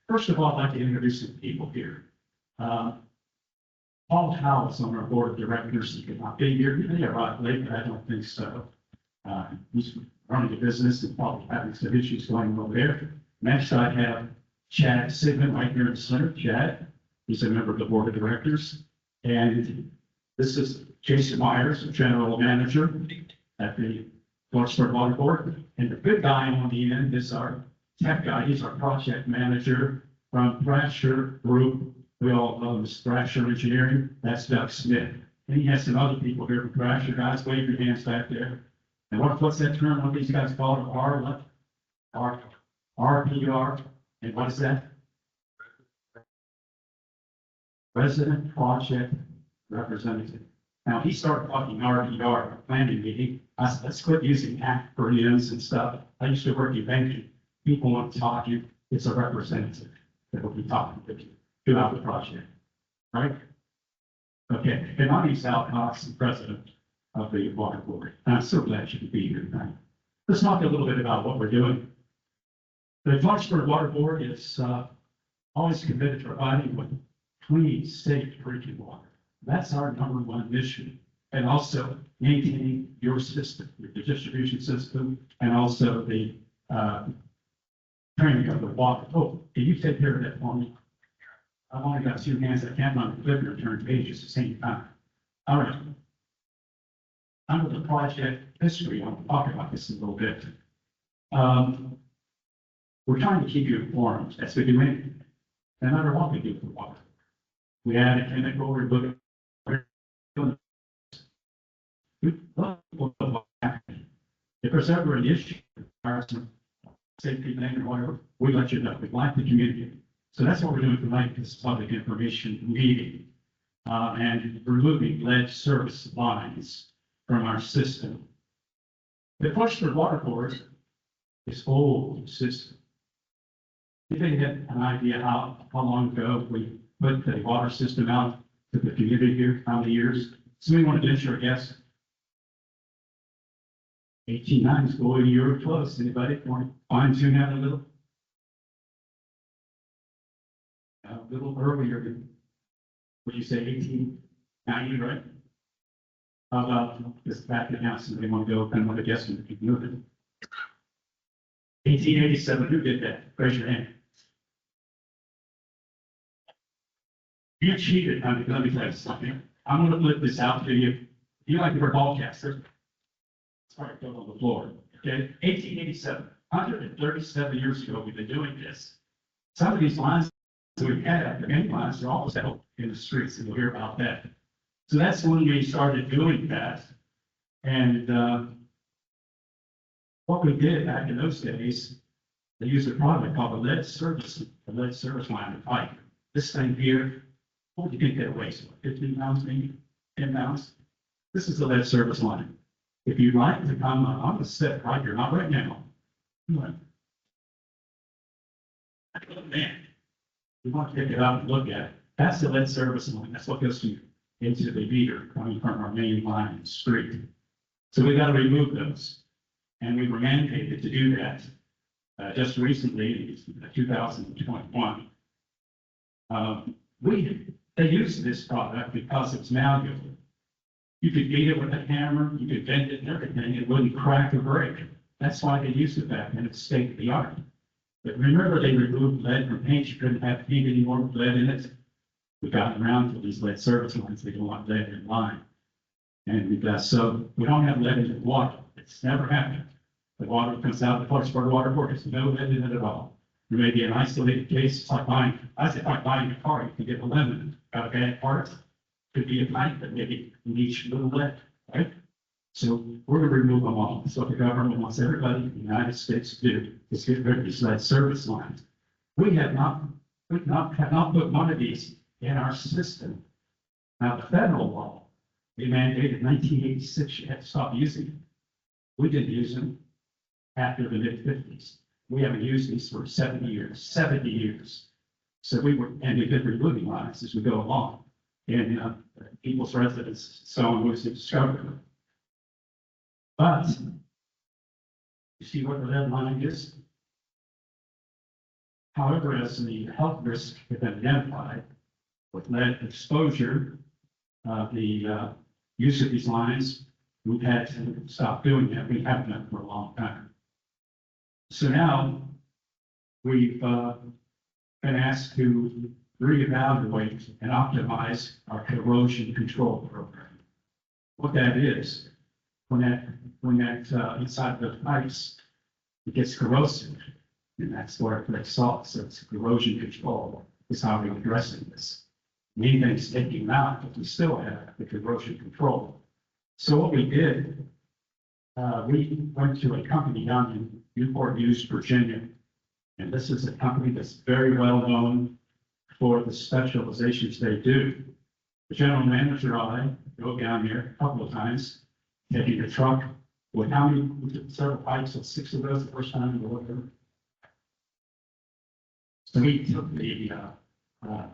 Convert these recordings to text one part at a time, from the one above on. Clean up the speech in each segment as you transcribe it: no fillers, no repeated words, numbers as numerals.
First of all, I'd like to introduce some people here. Paul Howe is on our board of directors. He could not be here. He may arrive late, but I don't think so. He's running a business and probably having some issues going over there. Next, I have Chad Sigmund right here in the center. Chad, he's a member of the board of directors. And this is Jason Myers, the general manager at the Clarksburg Water Board. And the big guy on the end is our tech guy. He's our project manager from Thrasher Group. We all know this Thrasher Engineering. That's Duff Smith. And he has some other people here from Thrasher. Guys, wave your hands back there. And what's that term? What these guys call it? RPR. And what is that? Resident Project Representative. Now, he started talking RPR, a planning meeting. I said, let's quit using acronyms and stuff. I used to work in banking. People want to talk to you. It's a representative that will be talking to you throughout the project, right? Okay, and my name's Al Cox, the president of the water board. And I'm so glad you could be here tonight. Let's talk a little bit about what we're doing. The Clarksburg Water Board is always committed to providing with clean, safe drinking water. That's our number one mission. And also maintaining your system, the distribution system, and also the training of the water. Oh, can you take care of that for me? I've only got two hands. I can't run the clicker and turn pages at the same time. All right. Under the project history, I'll talk about this a little bit. We're trying to keep you informed as we do anything, no matter what we do for water. We add a chemical, we look at if there's ever an issue, safety thing or whatever, we let you know. We'd like to communicate. So that's what we're doing tonight, this public information meeting, and removing lead service lines from our system. The Clarksburg Water Board is old system. You think you have an idea how long ago we put the water system out to the community here, how many years? Somebody want to venture a guess? 1890s, boy, you were close. Anybody want to fine tune that a little? A little earlier, would you say 1890, right? How about this back in the house? They want to go and want to guess and keep moving. 1887, who did that? Raise your hand. You cheated. Let me tell you something. I'm going to flip this out to you. You like to wear ball caps. It's hard to go on the floor. Okay, 1887, 137 years ago, we've been doing this. Some of these lines we had, the main lines are always out in the streets, and you'll hear about that. So that's when we started doing that. And what we did back in those days, they used a product called a lead service line to pipe. This thing here, what do you think that weighs? 15 pounds, maybe 10 pounds? This is the lead service line. If you'd like to come, I'm going to sit right here, not right now. Oh, man, you want to pick it up and look at it. That's the lead service line. That's what goes into the meter coming from our main line in the street. So we got to remove those. And we were mandated to do that just recently, in 2021. They used this product because it's malleable. You could beat it with a hammer, you could bend it and everything, it wouldn't crack or break. That's why they used it back then. It's state of the art. But remember, they removed lead from paint. You couldn't have paint anymore with lead in it. We got around to these lead service lines. They don't want lead in line. And so we don't have lead in the water. It's never happened. The water comes out of the Clarksburg Water Board. There's no lead in it at all. There may be an isolated case. It's like buying, I say, like buying a car. You can get a lemon. Got a bad part. Could be a pipe that maybe needs a little lead, right? So we're going to remove them all. That's what the government wants everybody in the United States to do, is get rid of these lead service lines. We have not put one of these in our system. Now, the federal law, they mandated 1986, you had to stop using it. We didn't use them after the mid-50s. We haven't used these for 70 years. So we've been removing lines as we go along in people's residences, so on, was discovered. But you see what the lead line is? However, as the health risks have been identified with lead exposure, the use of these lines, we've had to stop doing that. We haven't done it for a long time. So now we've been asked to reevaluate and optimize our corrosion control program. What that is, when that inside the pipes, it gets corrosive, and that's where it breaks off. So it's corrosion control is how we're addressing this. Main thing is taking them out, but we still have the corrosion control. So what we did, we went to a company down in Newport News, Virginia, and this is a company that's very well known for the specializations they do. The general manager and I go down here a couple of times, taking a truck with how many, several pipes, so 6 of those the first time we looked at them. So we took the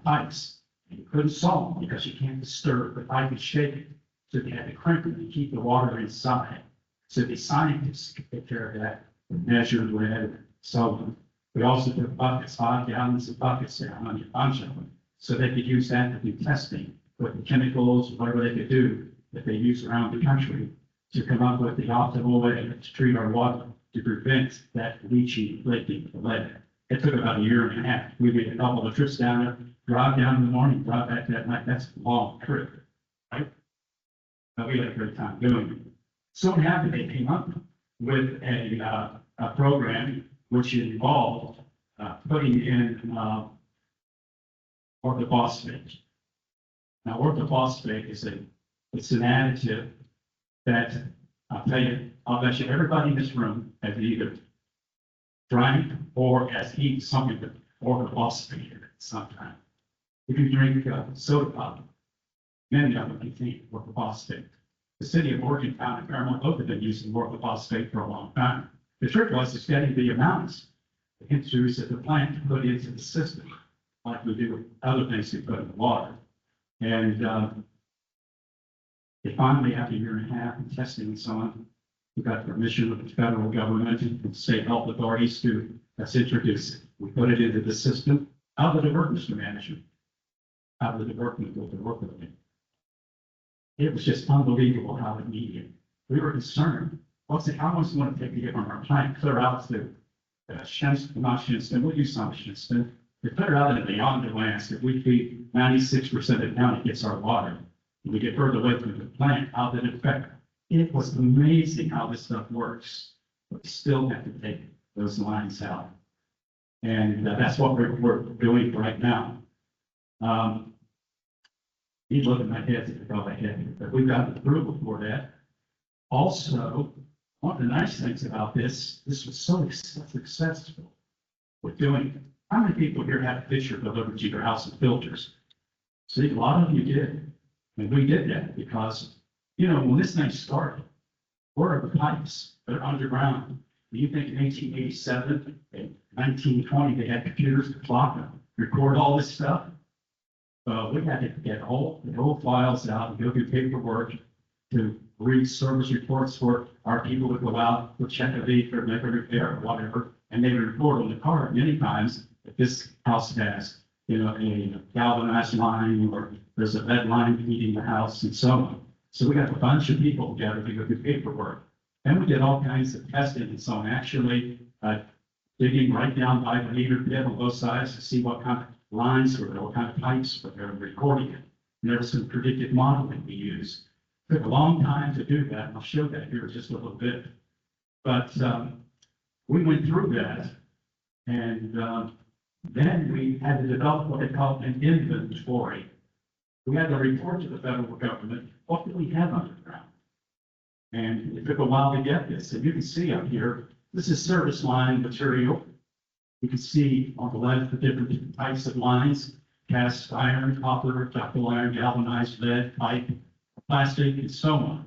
pipes and you couldn't solve them because you can't disturb the pipe is shaking. So they had to crimp it to keep the water inside. So the scientists could take care of that, measure lead, and so on. We also took buckets, 5 gallons of buckets down on a bunch of them, so they could use that to do testing with the chemicals, whatever they could do that they use around the country to come up with the optimal way to treat our water to prevent that leaching, leaking of lead. It took about 1.5 years. We made a couple of trips down there, drive down in the morning, drive back that night. That's a long trip, right? But we had a great time doing it. So what happened, they came up with a program which involved putting in orthophosphate. Now, orthophosphate is it's an additive that I'll bet you everybody in this room has either drank or has eaten something with orthophosphate in it sometime. If you drink soda pop, many of them contain orthophosphate. The city of Morgantown and Paramount both have been using orthophosphate for a long time. The trick was just getting the amounts to introduce at the plant to put into the system, like we do with other things we put in the water. And they finally, after 1.5 years of testing and so on, we got permission of the federal government and state health authorities to let's introduce it. We put it into the system. How did it work, Mr. Manager? How did it work with it? It was just unbelievable how immediate. We were concerned. What's it? How much is it going to take to get from our plant clear out to Shinston, not Shinston, we'll use some Shinston. We clear out and beyond the landscape. We feed 96% of the county gets our water. We get further away from the plant. How did it affect? It was amazing how this stuff works. But we still have to take those lines out. And that's what we're doing right now. You look at my head, you probably had, but we've got approval for that. Also, one of the nice things about this was so successful with doing it. How many people here had a pitcher delivered to your house with filters? See, a lot of you did. And we did that because, you know, when this thing started, where are the pipes that are underground? Do you think in 1887 and 1920 they had computers to plot and record all this stuff? We had to get the whole files out and go through paperwork to read service reports where our people would go out, would check a leak or make a repair or whatever, and they would report on the card many times that this house has, you know, a galvanized line or there's a lead line feeding the house and so on. So we got a bunch of people together to go through paperwork. And we did all kinds of testing and so on, actually digging right down by the meter pit on both sides to see what kind of lines were there, what kind of pipes were there, and recording it. And there was some predictive modeling we used. Took a long time to do that, and I'll show that here in just a little bit. But we went through that, and then we had to develop what they call an inventory. We had to report to the federal government, what do we have underground? And it took a while to get this. And you can see up here, this is service line material. You can see on the left the different types of lines, cast iron, copper, ductile iron, galvanized lead, pipe, plastic, and so on.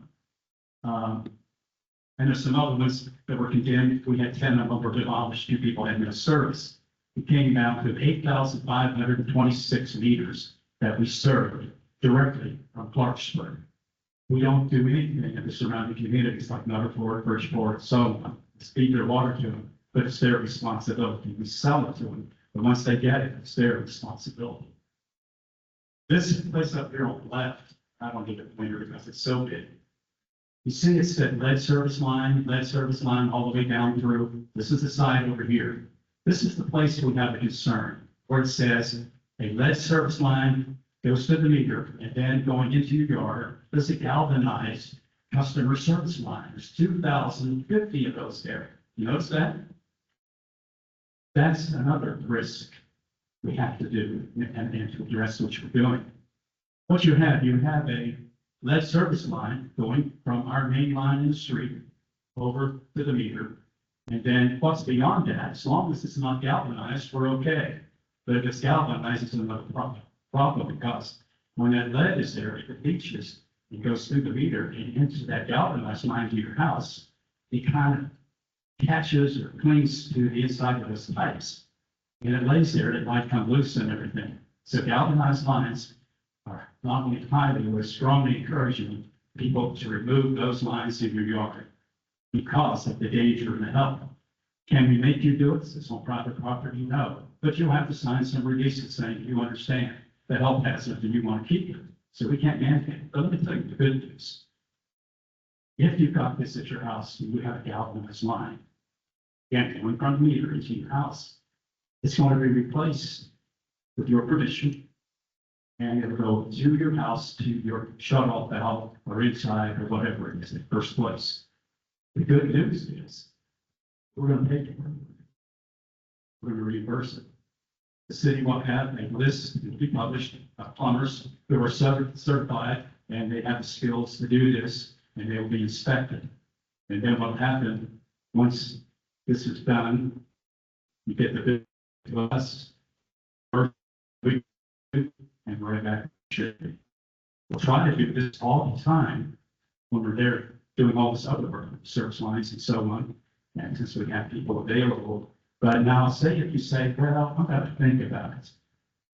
And there's some other ones that were condemned. We had 10 of them were demolished. 2 people had no service. It came down to 8,526 meters that we served directly from Clarksburg. We don't do anything in the surrounding communities like Methodist, Bridgeport, so on. Feed their water to them, but it's their responsibility. We sell it to them. But once they get it, it's their responsibility. This place up here on the left, I don't get it pointer because it's so big. You see it said lead service line all the way down through. This is the side over here. This is the place we have a concern where it says a lead service line goes to the meter and then going into your yard, there's a galvanized customer service line. There's 2,050 of those there. You notice that? That's another risk we have to do and to address what you're doing. What you have a lead service line going from our main line in the street over to the meter. And then what's beyond that, as long as it's not galvanized, we're okay. But if it's galvanized, it's another problem because when that lead is there, if it leaches, it goes through the meter and into that galvanized line to your house, it kind of catches or clings to the inside of those pipes. And it lays there, it might come loose and everything. So galvanized lines are not only highly, we're strongly encouraging people to remove those lines in your yard because of the danger and the health. Can we make you do it? It's on private property? No. But you'll have to sign some releases saying you understand the health hazard and you want to keep it. So we can't mandate it. But let me tell you the good news. If you've got this at your house, you have a galvanized line. Again, going from the meter into your house. It's going to be replaced with your permission. And it'll go to your house, to your shut-off valve or inside or whatever it is in the first place. The good news is we're going to pay for it. We're going to reimburse it. The city will have a list to be published of plumbers who are certified and they have the skills to do this and they will be inspected. And then what will happen once this is done, you get the bill to us, first week, and right back to shipping. We'll try to do this all the time when we're there doing all this other work, service lines and so on, and since we have people available. But now say if you say, well, I'm going to think about it.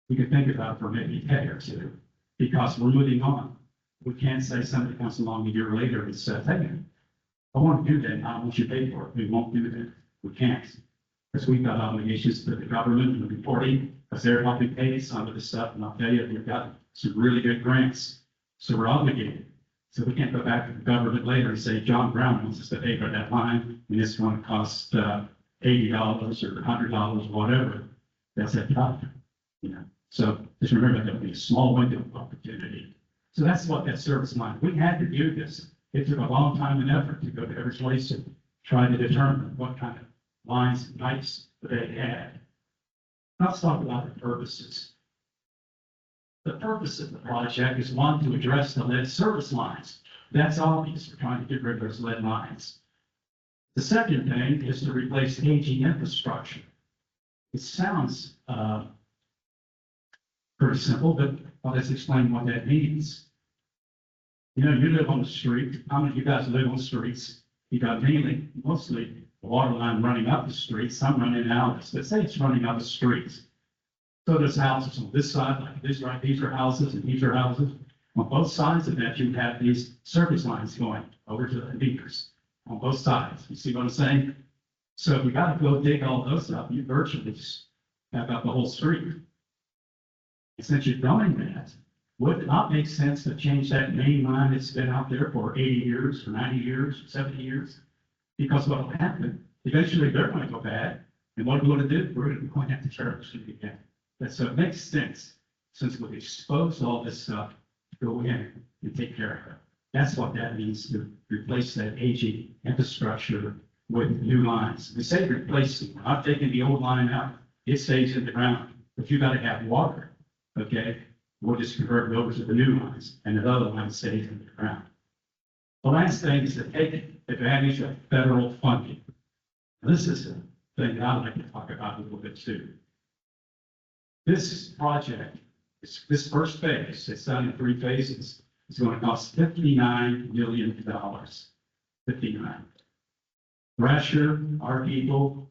You can think about it for maybe a day or two, because we're moving on. We can't say somebody comes along a year later and says, hey, I want to do that, I want you to pay for it. We won't do that. We can't. Because we've got obligations to the government and the reporting, because they're helping pay some of the stuff. And I'll tell you, we've got some really good grants. So we're obligated. So we can't go back to the government later and say, John Brown wants us to pay for that line, and it's going to cost $80 or $100, whatever. That's a tough, So just remember there'll be a small window of opportunity. So that's what that service line. We had to do this. It took a long time and effort to go to every place and try to determine what kind of lines and pipes they had. Let's talk about the purposes. The purpose of the project is one, to address the lead service lines. That's obvious. We're trying to get rid of those lead lines. The second thing is to replace aging infrastructure. It sounds pretty simple, but let's explain what that means. You live on the street. How many of you guys live on the streets? You got mostly the water line running up the street, some running out. Let's say it's running up the streets. So there's houses on this side, like this, right? These are houses and these are houses. On both sides of that, you have these service lines going over to the meters on both sides. You see what I'm saying? So if you got to go dig all those up, you virtually just have got the whole street. And since you're doing that, would it not make sense to change that main line that's been out there for 80 years or 90 years or 70 years? Because what will happen, eventually they're going to go bad. And what are we going to do? We're going to have to charge it again. So it makes sense, since we've exposed all this stuff, to go in and take care of it. That's what that means, to replace that aging infrastructure with new lines. We say replacing, we're not taking the old line out. It stays in the ground, but you got to have water, okay? We'll just convert it over to the new lines, and the other line stays in the ground. The last thing is to take advantage of federal funding. This is a thing that I'd like to talk about a little bit too. This project, this first phase, it's done in 3 phases, is going to cost $59 million. 59. Thrasher, our people,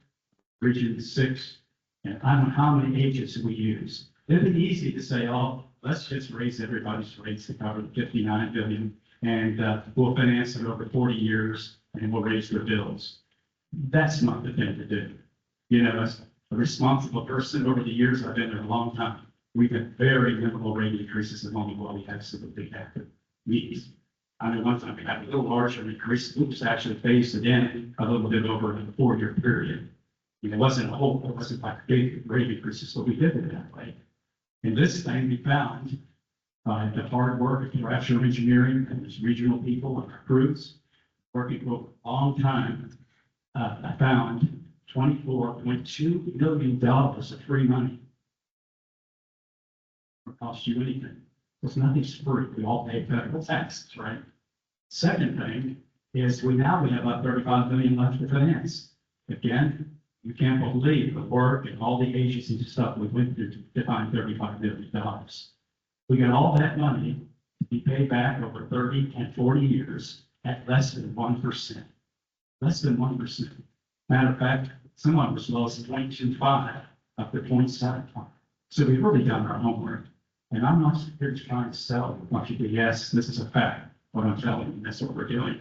Region 6, and I don't know how many agents we use. It'd be easy to say, oh, let's just raise everybody's rates to cover the $59 billion, and we'll finance it over 40 years, and we'll raise their bills. That's not the thing to do. a responsible person over the years. I've been there a long time. We've had very minimal rate increases in only what we absolutely have to meet. I mean, one time we had a little larger increase, it was actually phased it in a little bit over a 4-year period. It wasn't it wasn't like big rate increases, but we did it that way. And this thing we found by the hard work of Thrasher Engineering and its regional people and our crews, working for a long time, I found $24.2 million of free money. It cost you anything. Because nothing's free. We all pay federal taxes, right? Second thing is we have about $35 million left to finance. Again, you can't believe the work and all the agencies and stuff we went through to find $35 million. We got all that money to be paid back over 30 and 40 years at less than 1%. Less than 1%. Matter of fact, some of us lost 0.25 up to 0.75. So we've really done our homework. And I'm not here trying to sell a bunch of BS. This is a fact. What I'm telling you, that's what we're doing.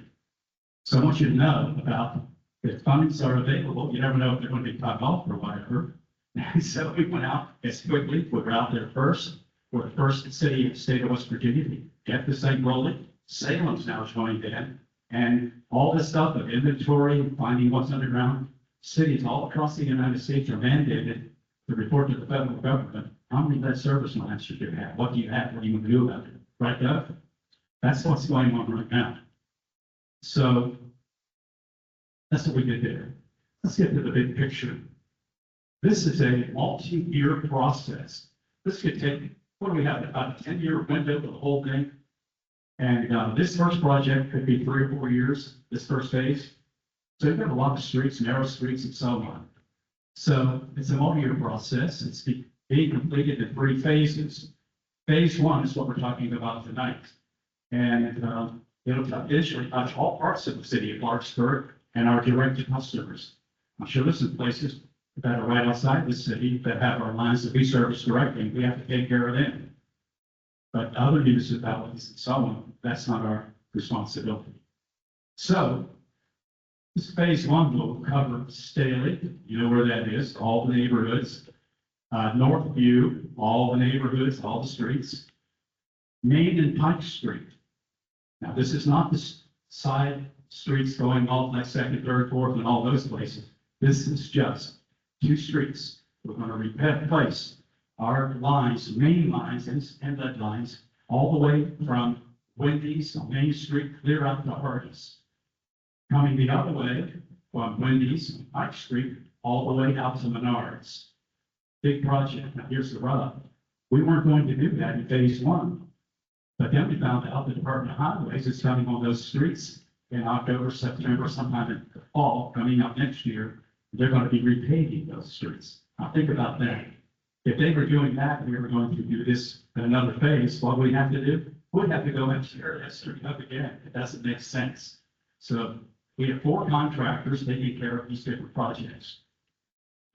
So I want you to know about if funds are available, you never know if they're going to be cut off or whatever. And so we went out as quickly. We were out there first. We're the first city in the state of West Virginia to get this thing rolling. Salem's now joined in. And all this stuff of inventory and finding what's underground, cities all across the United States are mandated to report to the federal government how many lead service lines should you have? What do you have? What do you do about it? Right, Duff? That's what's going on right now. So that's what we did there. Let's get to the big picture. This is a multi-year process. This could take, what do we have, about a 10-year window for the whole thing? And this first project could be 3 or 4 years, this first phase. So you've got a lot of streets, narrow streets, and so on. So it's a multi-year process. It's being completed in 3 phases. Phase 1 is what we're talking about tonight. And it'll eventually touch all parts of the city of Clarksburg and our direct customers. I'm sure there's some places that are right outside the city that have our lines that we service directly, and we have to take care of them. But other municipalities and so on, that's not our responsibility. So this phase 1 will cover Staley, you know where that is, all the neighborhoods. Northview, all the neighborhoods, all the streets. Main and Pike Street. Now, this is not the side streets going all like 2nd, 3rd, 4th, and all those places. This is just 2 streets. We're going to replace our lines, main lines and lead lines, all the way from Wendy's on Main Street clear out to Hardee's. Coming the other way from Wendy's on Pike Street all the way out to Menards. Big project. Now, here's the rub. We weren't going to do that in phase 1. But then we found out the Department of Highways is coming on those streets in October, September, sometime in the fall, coming up next year. They're going to be repaving those streets. Now think about that. If they were doing that, we were going to do this in another phase. What we have to do? We'd have to go and tear that street up again. It doesn't make sense. So we have 4 contractors taking care of these different projects.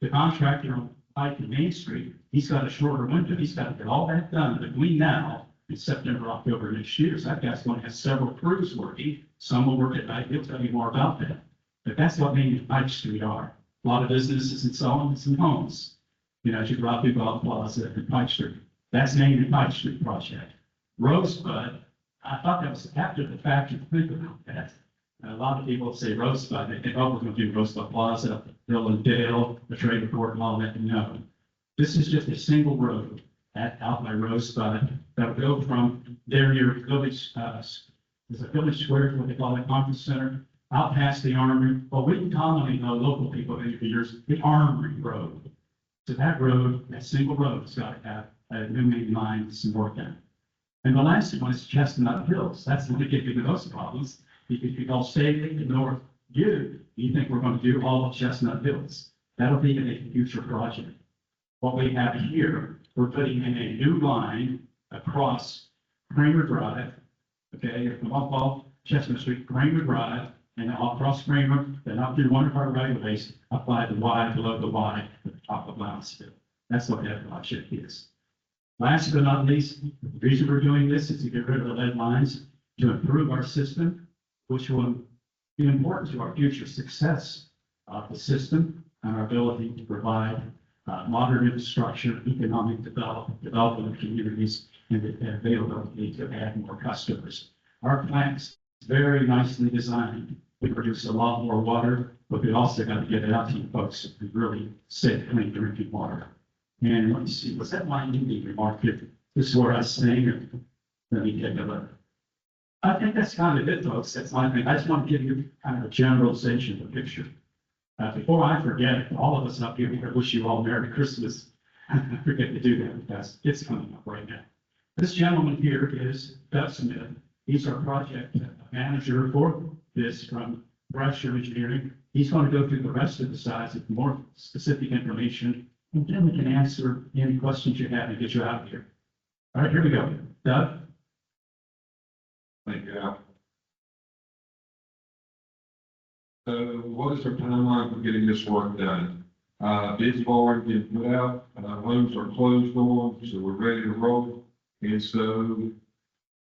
The contractor on Pike and Main Street, he's got a shorter window. He's got to get all that done between now in September, October next year. So that guy's going to have several crews working. Some will work at night. He'll tell you more about that. But that's what Main and Pike Street are. A lot of businesses and so on, and some homes. You know, as you drive through Golf Plaza and Pike Street. That's Main and Pike Street project. Rosebud, I thought that was after the fact to think about that. And a lot of people say Rosebud, they think, oh, we're going to do Rosebud Plaza, Hill and Dale, the trade court and all that. No. This is just a single road out by Rosebud that will go from there near Village, there's a Village Square, what they call it, Conference Center, out past the Armory. Well, we commonly know local people in the years, the Armory Road. So that road, that single road, has got to have a new main line, some work on. And the last one is Chestnut Hills. That's the one that gives you the most problems. Because if you call Staley to North you think we're going to do all of Chestnut Hills. That'll be in a future project. What we have here, we're putting in a new line across Kramer Drive, okay, from off Chestnut Street, Kramer Drive, and then across Kramer, then up through one of our right of ways, up by the Y, below the Y, at the top of Lounsville. That's what that project is. Last but not least, the reason we're doing this is to get rid of the lead lines, to improve our system, which will be important to our future success of the system and our ability to provide modern infrastructure, economic development of communities, and the availability to add more customers. Our plant's very nicely designed. We produce a lot more water, but we also got to get it out to you folks if we really safe, clean drinking water. And let me see, was that my ending remark here? This is where I was saying, let me take a look. I think that's kind of it, folks. That's my thing. I just want to give you kind of a generalization of the picture. Before I forget, all of us up here, I wish you all Merry Christmas. I forget to do that because it's coming up right now. This gentleman here is Duff Smith. He's our project manager for this from Thrasher Engineering. He's going to go through the rest of the slides with more specific information, and then we can answer any questions you have and get you out of here. All right, here we go. Duff? Thank you, Al. So what is our timeline for getting this work done? Bids have already been put out, loans are closed on, so we're ready to roll. And so,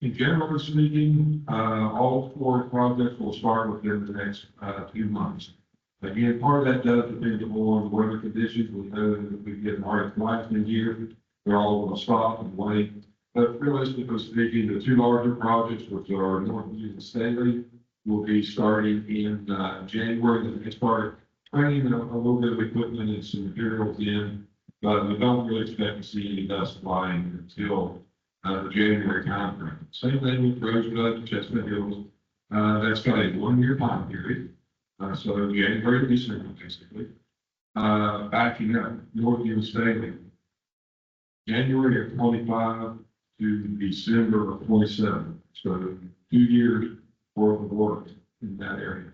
in general speaking, all 4 projects will start within the next 2 months. Again, part of that does depend upon weather conditions. We know that if we get an Arctic blast in here, they're all going to stop and wait. But realistically speaking, the 2 larger projects, which are Northview and Staley, will be starting in January. They start bringing a little bit of equipment and some materials in, but we don't really expect to see any dust flying until the January timeframe. Same thing with Rosebud, Chestnut Hills. That's got a 1-year time period. So January to December, basically. Backing up, Northview and Staley. January of 25 to December of 27. So 2 years worth of work in that area.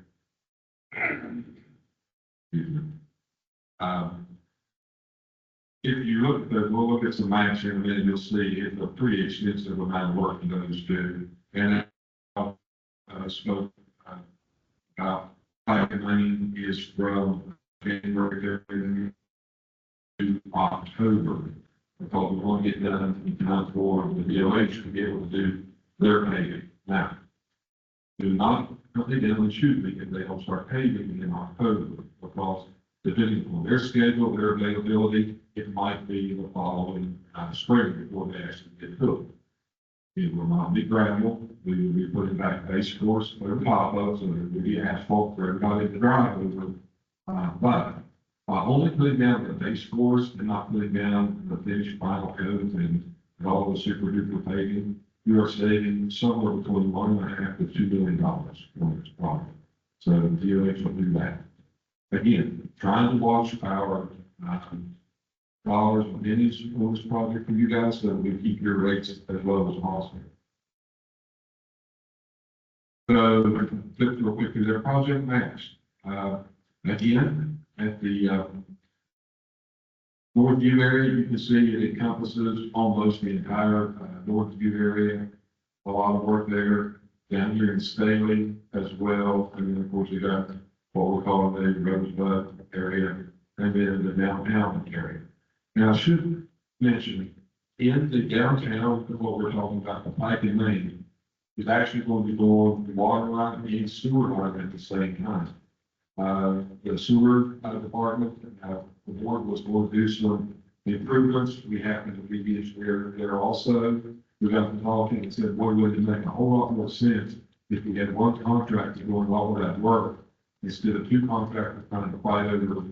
If you look at we'll look at some maps here in a minute, you'll see it's a pretty extensive amount of work in those 2. And spoke about pipe money is from January to October, because we want to get done in time for the DOH to be able to do their paving. Now, do not cut it down and shoot me if they don't start paving in October, because depending on their schedule, their availability, it might be the following spring before they actually get hooked. It will not be gravel. We will be putting back base course over top of, so there will be asphalt for everybody to drive over. But by only putting down the base course and not putting down the finished final coat and all the super duper paving, you are saving somewhere between $1.5 to $2 million on this project. So the DOH will do that. Again, trying to watch our dollars and pennies on this project for you guys, so we keep your rates as low as possible. So, flip real quick through their project maps. Again, at the Northview area, you can see it encompasses almost the entire Northview area. A lot of work there. Down here in Staley as well. And then, of course, we got what we're calling the Rosebud area, and then the downtown area. Now, I should mention, in the downtown, what we're talking about, the pipe and main, is actually going to be going the water line and sewer line at the same time. The sewer department, the board was going to do some improvements. We happen to be there also. We got to talking and said, boy, would it make a whole lot more sense if we had one contractor doing all of that work instead of 2 contractors trying to fight over,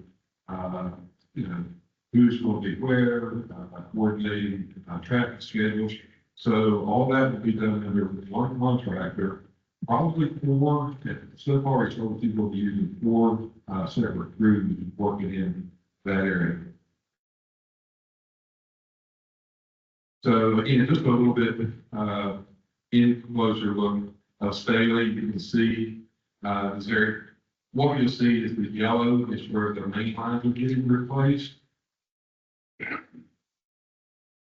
who's going to be where, coordinating traffic schedules. So all that will be done under 1 contractor, probably 4. So far, it's what people will be using 4 separate crews working in that area. So again, just a little bit in closer look of Staley. You can see this area. What you'll see is the yellow is where the main lines are getting replaced.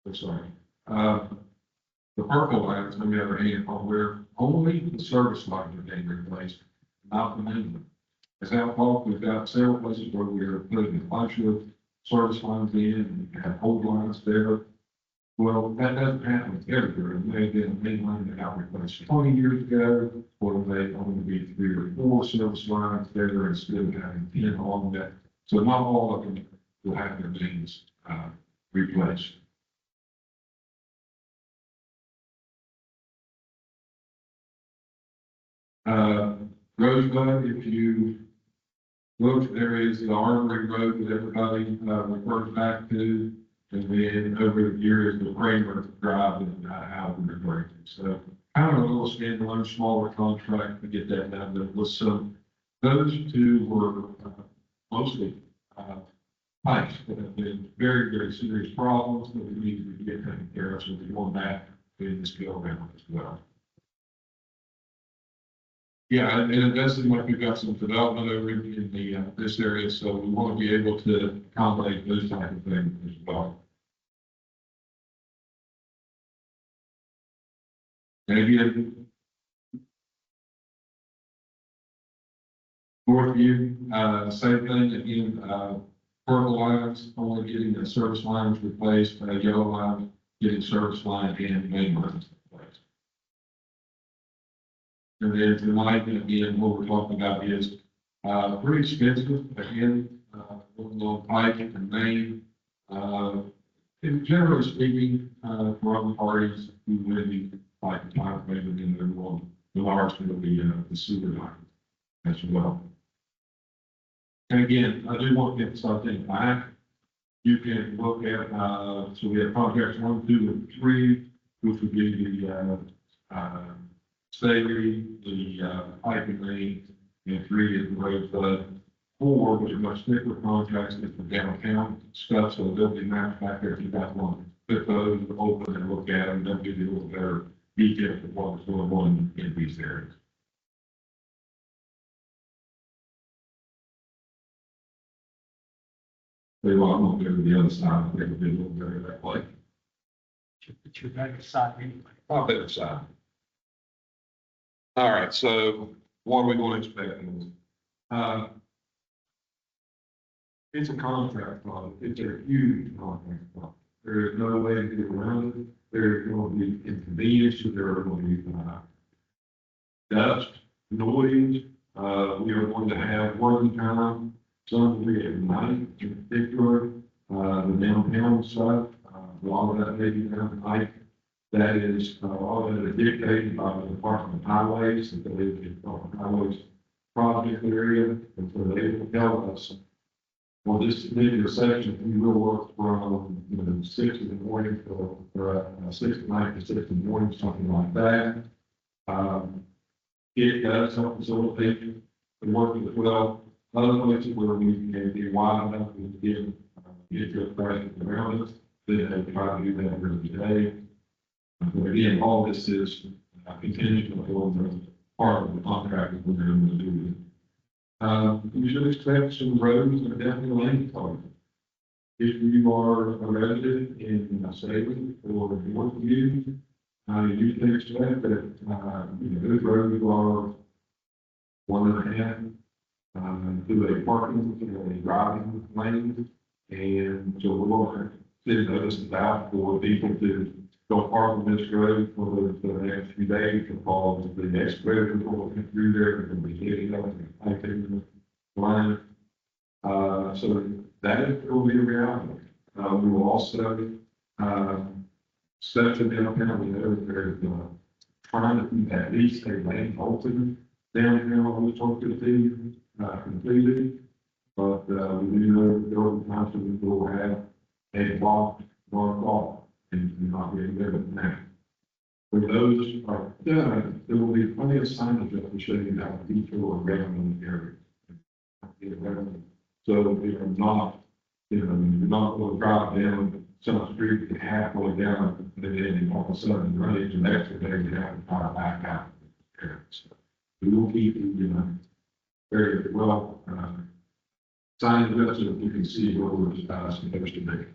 I'm sorry. The purple lines, on the other hand, are where only the service lines are getting replaced, not the main one. As Al talked, we've got several places where we are putting a bunch of service lines in and have old lines there. Well, that doesn't happen everywhere. It may have been a main line that got replaced 20 years ago, or may only be 3 or 4 service lines there instead of having 10 along that. So not all of them will have their mains, replaced. Rosebud, if you look, there is the Armory Road that everybody, refers back to. And then over the years, the Kramer Drive and Howard Road. So kind of a little standalone, smaller contract to get that done. There was some, those two were mostly pipes that have been very, very serious problems that we need to get taken care of. So we're going back in this go around as well. Yeah, and it does seem like we've got some development over in the, this area, so we want to be able to accommodate those type of things as well. And again, Northview, same thing, again, purple lines, only getting the service lines replaced, yellow line, getting service line and main lines replaced. And then tonight, again, what we're talking about is, pretty expensive, again, little pipe and main, and generally speaking, for other parties who would be like the pipe, maybe in their one, the large will be, the sewer line as well. And again, I do want to get something back. You can look at, so we have projects 1, 2, and 3, which would be the, Staley, the, piping main, and 3 is the road. 4, which are much thicker contracts, is the downtown stuff, so there'll be maps back there if you got one. Put those open and look at them, they'll give you a little better detail of what's going on in these areas. They want to go to the other side, they will be a little better that way. But you're better side anyway. I'll better side. All right, so what are we going to expect? It's a contract project. It's a huge contract project. There is no way to get around it. There's going to be inconvenience. There are going to be dust, noise. We are going to have working time. Some will be at night, in particular, the downtown stuff. A lot of that may be down at night. That is, all of it is dictated by the Department of Highways, and they live in the Department of Highways project area, and so they will tell us, well, this particular section, we will work from, 6 in the morning or 6 at night to 6 in the morning, something like that. It does help facilitate the work as well. Other places where we can be wide enough to get your traffic around us, then they try to do that every day. But again, all this is contingent on the part of the contract that we're going to do. You should expect some roads and definitely lane card. If you are a resident in Salem or Northview, you can expect that, those roads are 1.5 to a parking and a driving lane. And so we're going to send notices out for people to don't park on this road for the next few days because the excavator will come through there and be getting up and piping the line. So that will be a reality. We will also, section downtown, we know there's, trying to keep at least a lane open downtown on the talk to the completed. But, we do know that there will be times when we will have a block or a block. And not really there now. When those are done, there will be plenty of signage that will show you how detail around the area. So we are not, you're not going to drive down some street and halfway down, and then all of a sudden run into an extra day and have to fire back out. So we will keep, very well, signed up so that you can see where we're supposed to be.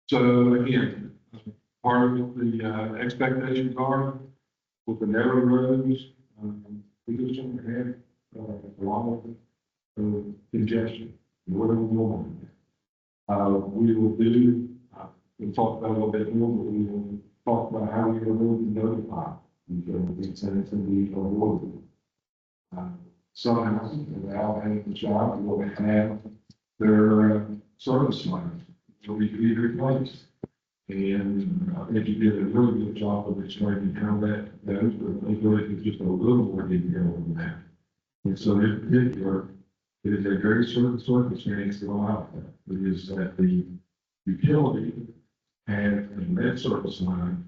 So again, part of the expectations are with the narrow roads, we just don't have a lot of congestion. What are we doing? We will do, we'll talk about a little bit more, but we will talk about how we're going to notify. So it's going to be avoided. some houses without having the job will have their service lines will be replaced. And I think you did a really good job of explaining how that goes, but they go into just a little more detail on that. And so in particular, it is a very certain circumstance to allow that. It is that the utility has a lead service line,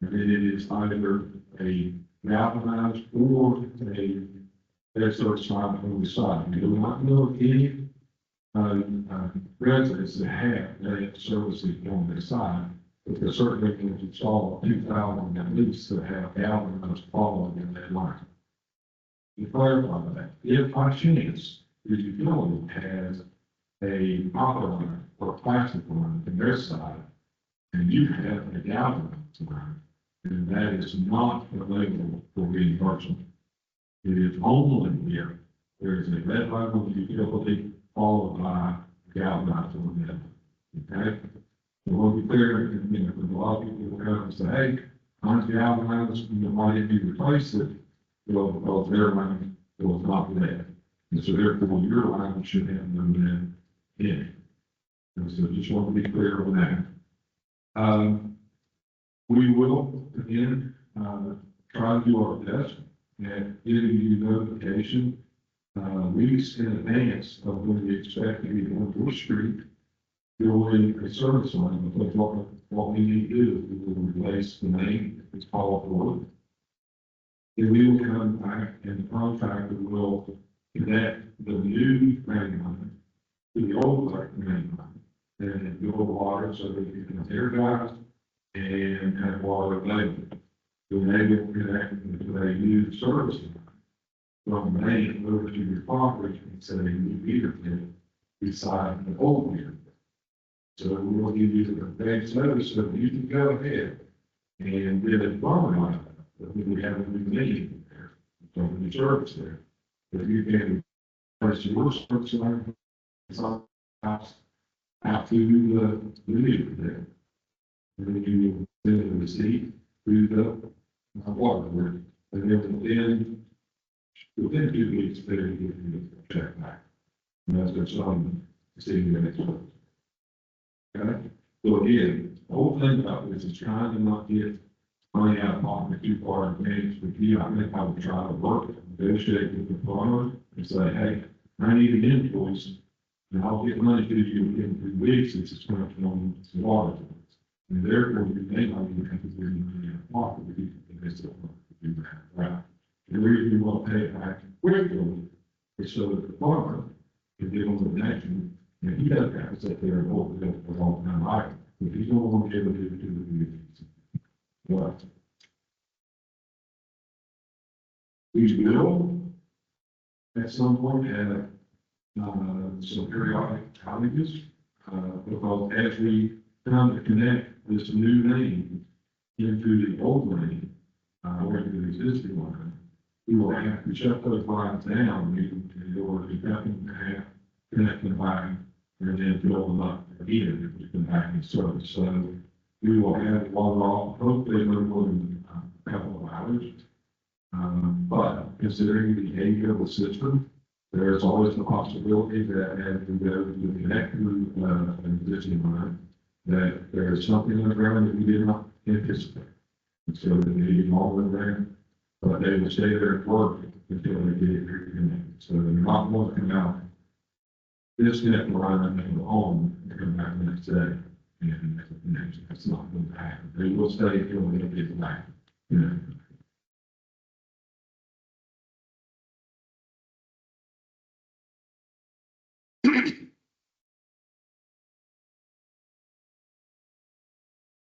and it is either a galvanized or a lead service line on the side. We do not know of any residents that have lead services on their side, but they're certainly going to install 2,000 at least that have galvanized following in that line. To clarify that, if by chance the utility has a copper line or plastic line on their side, and you have a galvanized line, then that is not available for reimbursement. It is only if there is a lead line on the utility followed by galvanized on the other. Okay? So we'll be clear, and, you know, because a lot of people will come and say, hey, mine's galvanized, you know, why didn't you replace it? Well, because their line was not lead. And so therefore your line should have no lead in it. And so just want to be clear on that. We will, again, try to do our best at giving you notification weeks in advance of when we expect to be on the street doing a service line. Because what we need to do is we will replace the main, it's called for. Then we will come back and the contractor will connect the new main line to the old main line. And build water so that you can energize and have water available. Then they will connect into a new service line from main over to your property and set a new meter pit beside the old meter pit. So we will give you the advance notice so that you can go ahead and get a farm line. But we have a new meeting there, so the service there. But you can place your service line house out to the meter there. And then you send the receipt through the water grid. And then within 2 weeks, there you get your check back. And that's what's on the city next month. Okay? So again, the whole thing about this is trying to not get money out of pocket too far in advance. With you, I think I would try to work, negotiate with the farmer and say, hey, I need an invoice, and I'll get money to you in 3 weeks. It's just going to come on the water. And therefore, you may not even have to do money out of pocket if you can still do that, right? And the reason you want to pay it back quickly is so that the farmer can give them the connection, and he doesn't have to sit there and hold it for a long time either. If he's going to want to be able to do it to the community. What? We will at some point have some periodic outages, because as we come to connect this new lane into the old lane, or into the existing line, we will have to shut those lines down in order to cut them in half, connect them back, and then fill them up again, to come back in service. So we will have water off, hopefully no more than a couple of hours. But considering the age of the system, there's always the possibility that as we go to connect to an existing line, that there is something on the ground that we did not anticipate. And so they need all the ground, but they will stay there and work until they get it reconnected. So they're not going to come out, disconnect the line and go home and come back the next day. And that's not going to happen. They will stay until they get it back. You know.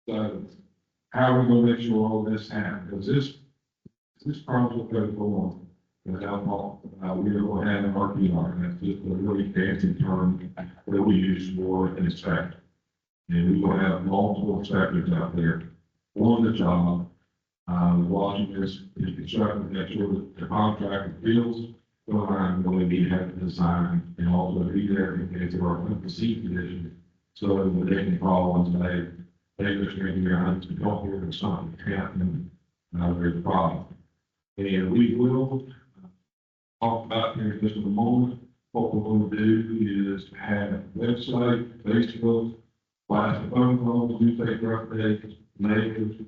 So how are we going to make sure all this happens? Because this project goes on without we don't have an RPR. That's just a really fancy term that we use for an inspector. And we will have multiple inspectors out there on the job, watching this construction, make sure that the contractor feels the line where they have the design, and also be there in case there are unforeseen conditions, so that they can call and say, hey, Mr. Engineer, I need to talk here to something happening, there's a problem. And we will talk about here in just a moment. What we're going to do is have a website, Facebook, live phone calls, newspaper updates, mailers,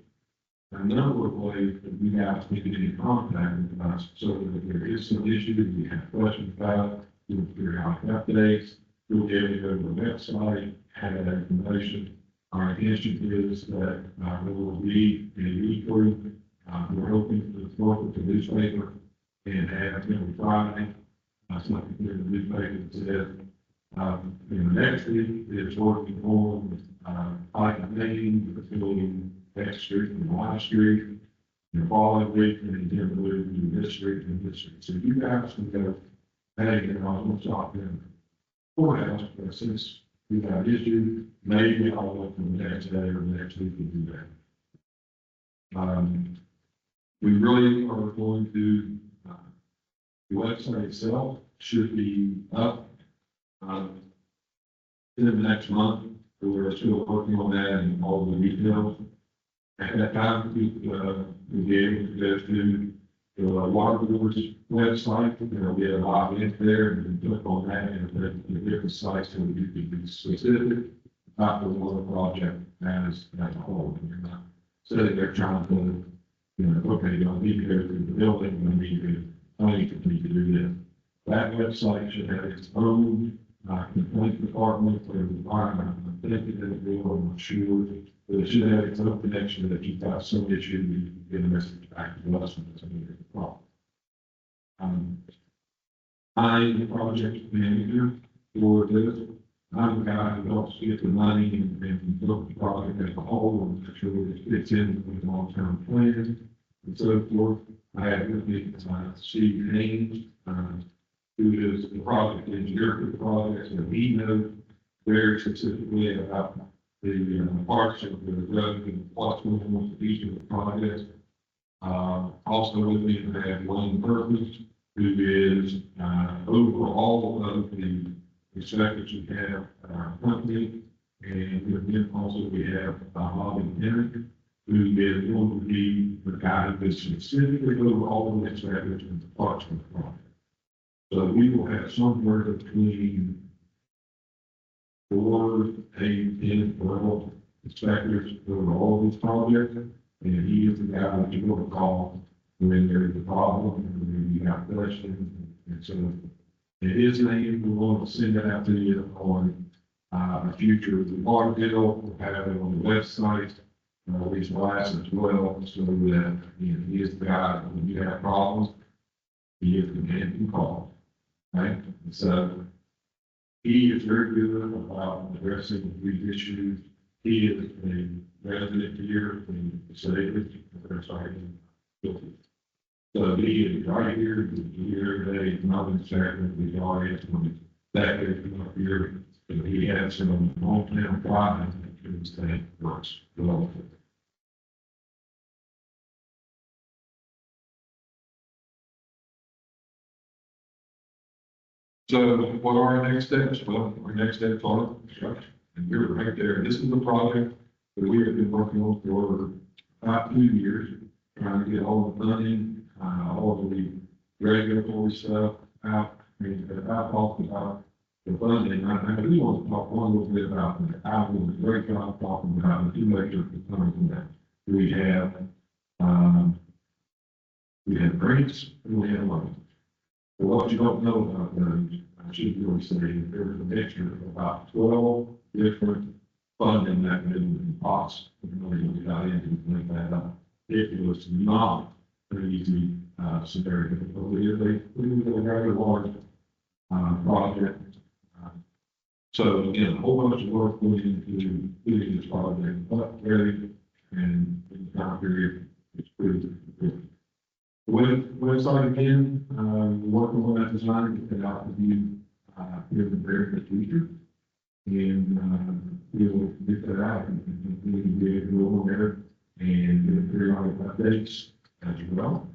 a number of ways that you guys can get in contact with us. So that if there is some issue that you have questions about, you'll figure out updates, you'll be able to go to the website, have that information. Our intention is that we will be a week group. We're hoping to work with the newspaper and have every Friday. Something in the newspaper that says, the next week is working on, like name, between X Street and Y Street. The following week, and then move to this street and this street. So you guys can go, hey, you know, I'm going to stop in the courthouse, but since we got issues, maybe I'll look for the next day or the next week to do that. We really are going to, the website itself should be up in the next month. We're still working on that and all the details. At that time, we'll be able to go to the water board's website. There'll be a lot of links there, and you can click on that and the different sites so you can be specific about the water project as a whole. You're not sitting there trying to, you know, okay, you don't need to go through the building, you need to do this. That website should have its own complaint department for the environment. I'm thinking that it will, I'm not sure, but it should have its own connection that if you've got some issue, you can get a message back to us and it's a problem. I'm the project manager for this. I'm the guy who helps get the money and look at the project as a whole and make sure it fits in with the long-term plan and so forth. I have with me Steve Haynes, who is the project engineer for the project, so he knows very specifically about the parts of the road and what's going on with each of the projects. Also with me, I have Wayne Purpose, who is over all of the inspectors we have at our company. And with him also we have Bobby Henry, who is going to be the guy who is specifically over all the inspectors and the parts of the project. So we will have somewhere between 4, 8, 10, 12 inspectors over all these projects. And he is the guy that you want to call when there's a problem and when you have questions. And so in his name, we want to send that out to you on a future water bill. We'll have it on the website, these lights as well, so that he is the guy when you have problems, he is the man you call. Right? And so he is very good about addressing these issues. He is a resident here in the city. So he is right here, he's here today, he's not in second, he's already from that area up here. But he has some long-term problems that his thing works well. So what are our next steps? Well, our next steps are construction. And we're right there. This is the project that we have been working on for about 2 years, trying to get all the funding, all of the regulatory stuff out. And I talked about the funding. I do want to talk one little bit about that. I will do a great job talking about the two major components of that. We have grants and we have loans. But what you don't know about those, I should really say, there's a mixture of about 12 different funding mechanisms and pots. We got into to link that up. It was not an easy scenario, but we did a very large project. So again, a whole bunch of work went into doing this project, but very, and in the time period, it's pretty good. Website again, we're working on that design, get that out to you here in the very near future. And we'll get that out and we can be able to go on there and get periodic updates as well.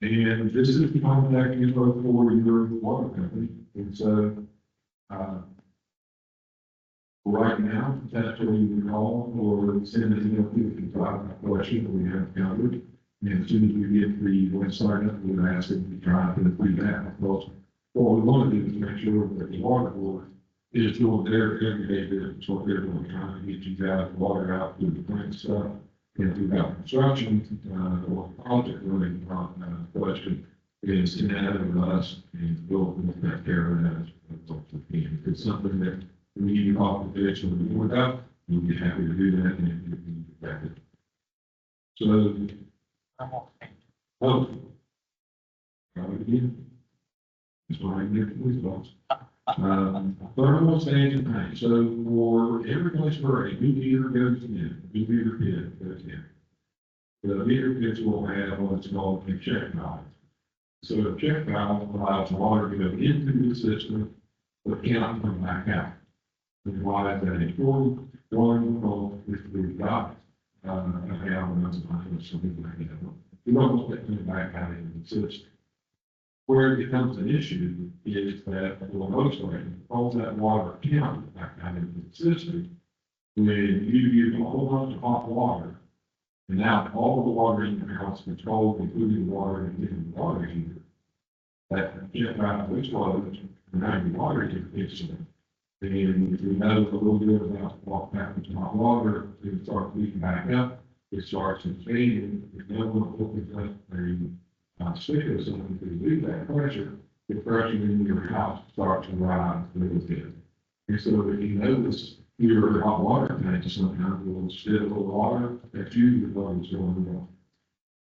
And this is the contact info for your water company. And so, right now, that's where you can call or send an email to if you've got a question that we have covered. And as soon as we get the website up, we'll ask them to try to do that. Because what we want to do is make sure that the water board is doing their everyday business, what they're doing, trying to get you guys water out through the plant stuff. And if we've got construction, or project running, question is to that with us and we'll take care of that. If it's something that we need off the ditch and we work out, we'll be happy to do that and we can get back it. So, again, that's why I get the police box. Thermal stage and tank. So for every place where a new meter goes in, a new meter pit goes in, the meter pits will have what's called a check valve. So a check valve allows water to go into the system, but cannot come back out. And why is that important? One, if we've got a gallon of something like that, we don't want that coming back out into the system. Where it becomes an issue is that for the most part, all that water cannot come back out into the system. When you use a whole bunch of hot water, and now all of the water in your house is controlled, including the water in the water heater, that jet out which closed, and now your water heater kicks in. And if we know a little bit about what happens to hot water, it starts leaking back up, it starts inflating, if no one opens up a stick or something to relieve that pressure, the pressure in your house starts to rise a little bit. And so if you notice your hot water tank sometimes will spill a little water, that's usually what is going on.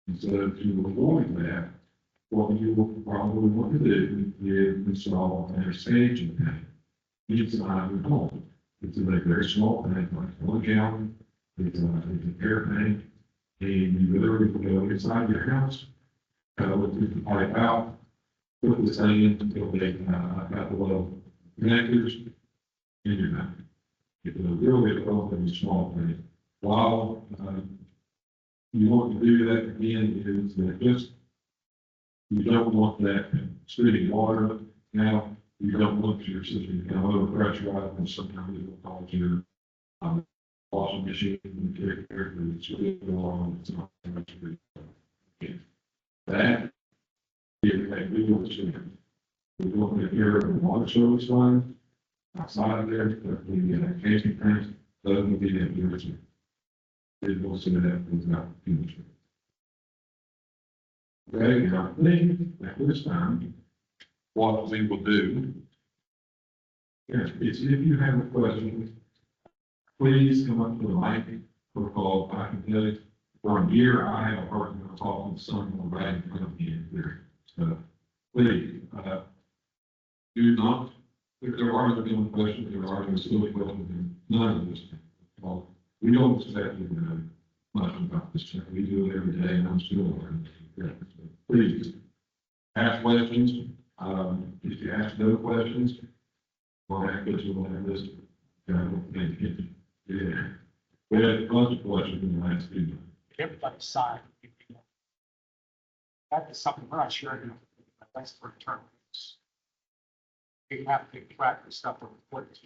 And so to avoid that, what you will probably want to do is install a staging tank inside your home. It's a very small tank, like 1 gallon. It's an air tank, and you literally go inside your house, with the pipe out, put this thing in until they got the little connectors in your mouth. It's a really relatively small thing. While you want to do that again is that just you don't want that spitting water. Now you don't want your system to become overpressurized, and sometimes it will cause your washing machine to take care of it. It's along. It's not much good. That is a good one. We're looking at here the water service line outside of there, but the casing tanks, those will be the original. It will see that it's not finished. Okay, now, at this time, what we will do is if you have a question, please come up to the mic or call. I can tell you, for a year, I have a hard time talking to someone right in front of me in here. So please, do not, if there are any questions, there are any silly questions, and none of this. We don't expect you to know much about this. We do it every day, and I'm still learning. So please ask questions. If you ask no questions, well, that puts you on that list. Yeah. We had a bunch of questions in the last 2 months. Everybody's side. That is something we're not sure. That's for terms. You have to keep track of stuff on the report.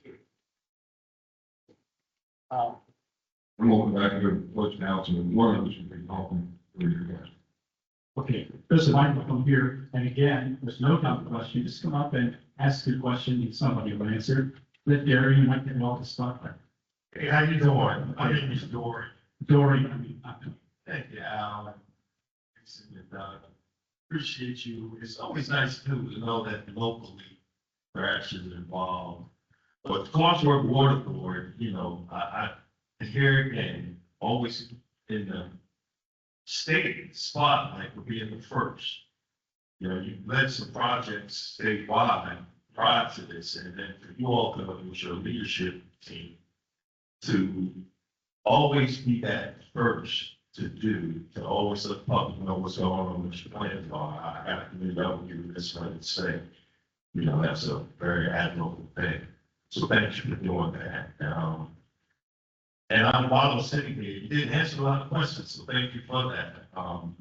I'm going back to the question out, so one of us should be talking for your guys. Okay, there's a microphone here, and again, there's no time question, just come up and ask your question, and somebody will answer. Let Darian might get all the stuff. Hey, how you doing? My name is Dory. Dorian, Thank you, Al. Appreciate you. It's always nice too to know that locally Thrasher is involved. But Clarksburg Water Board, you know, I hear again, always in the state spotlight for being the first. You know, you led some projects statewide prior to this, and then for you all to with your leadership team to always be that first to always let the public know what's going on, what your plans are. I got to give you this one and say, you know, that's a very admirable thing. So thank you for doing that. And I'm while I was sitting here, you didn't answer a lot of questions, so thank you for that.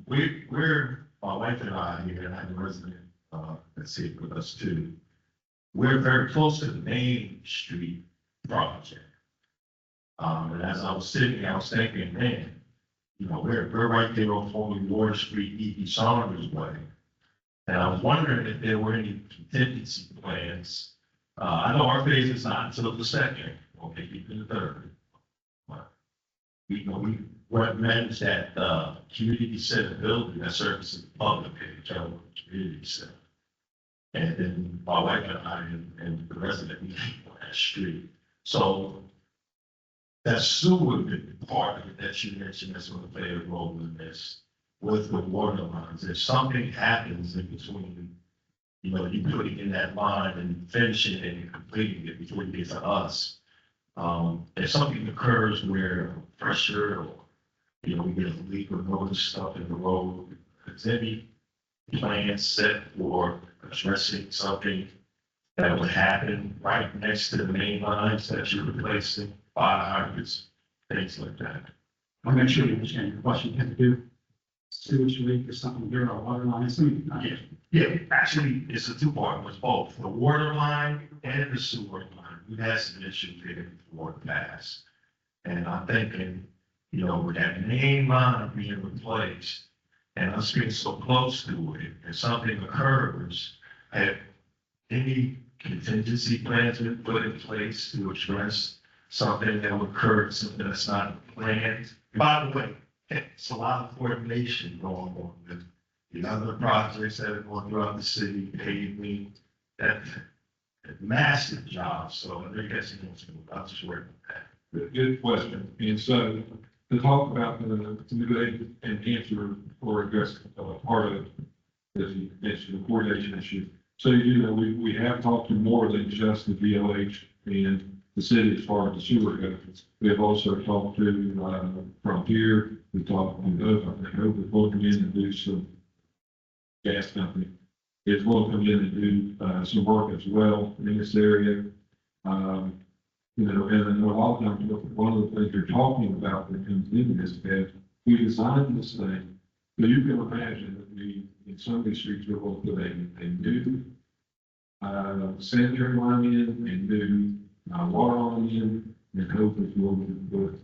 We're my wife and I here, and I have a resident that's here with us too. We're very close to the Main Street project. And as I was sitting, I was thinking, man, we're right there on 40 Ward Street, E.P. Saunders Way. And I was wondering if there were any contingency plans. I know our phase is not until the second, or maybe even the third. But we recommend that, community center building that services the public, in community center. And then my wife and I and the resident on that street. So that sewer part of it that you mentioned that's going to play a role in this with the water lines. If something happens in between, you putting in that line and finishing it and completing it before you get to us. If something occurs where pressure or, we get a leak or notice stuff in the road, is any plan set for addressing something that would happen right next to the main lines that you're replacing, fire hydrants, things like that? I'm not sure you understand your question. You have to do sewage leak or something here, or water lines. Yeah, actually, it's a two-part, it's both, the water line and the sewer line. We've had some issues there before the past. And I'm thinking, with that main line being replaced and us being so close to it, if something occurs, have any contingency plans been put in place to address something that would occur, something that's not planned? By the way, it's a lot of coordination going on with the other projects that are going throughout the city, paving, that massive job. So I think that's, I'll just work on that. Good question. And so to talk about the and answer or address part of, as you mentioned, the coordination issue. So we have talked to more than just the VLH and the city as far as the sewer goes. We have also talked to Frontier. We talked to Duff. I think Hope is going to come in and do some gas company. It's going to come in and do some work as well in this area. And a lot of times, one of the things you're talking about that comes into this is that we designed this thing. So you can imagine that in some of these streets, we're going to put a new sanitary line in and new water line in, and hopefully we'll put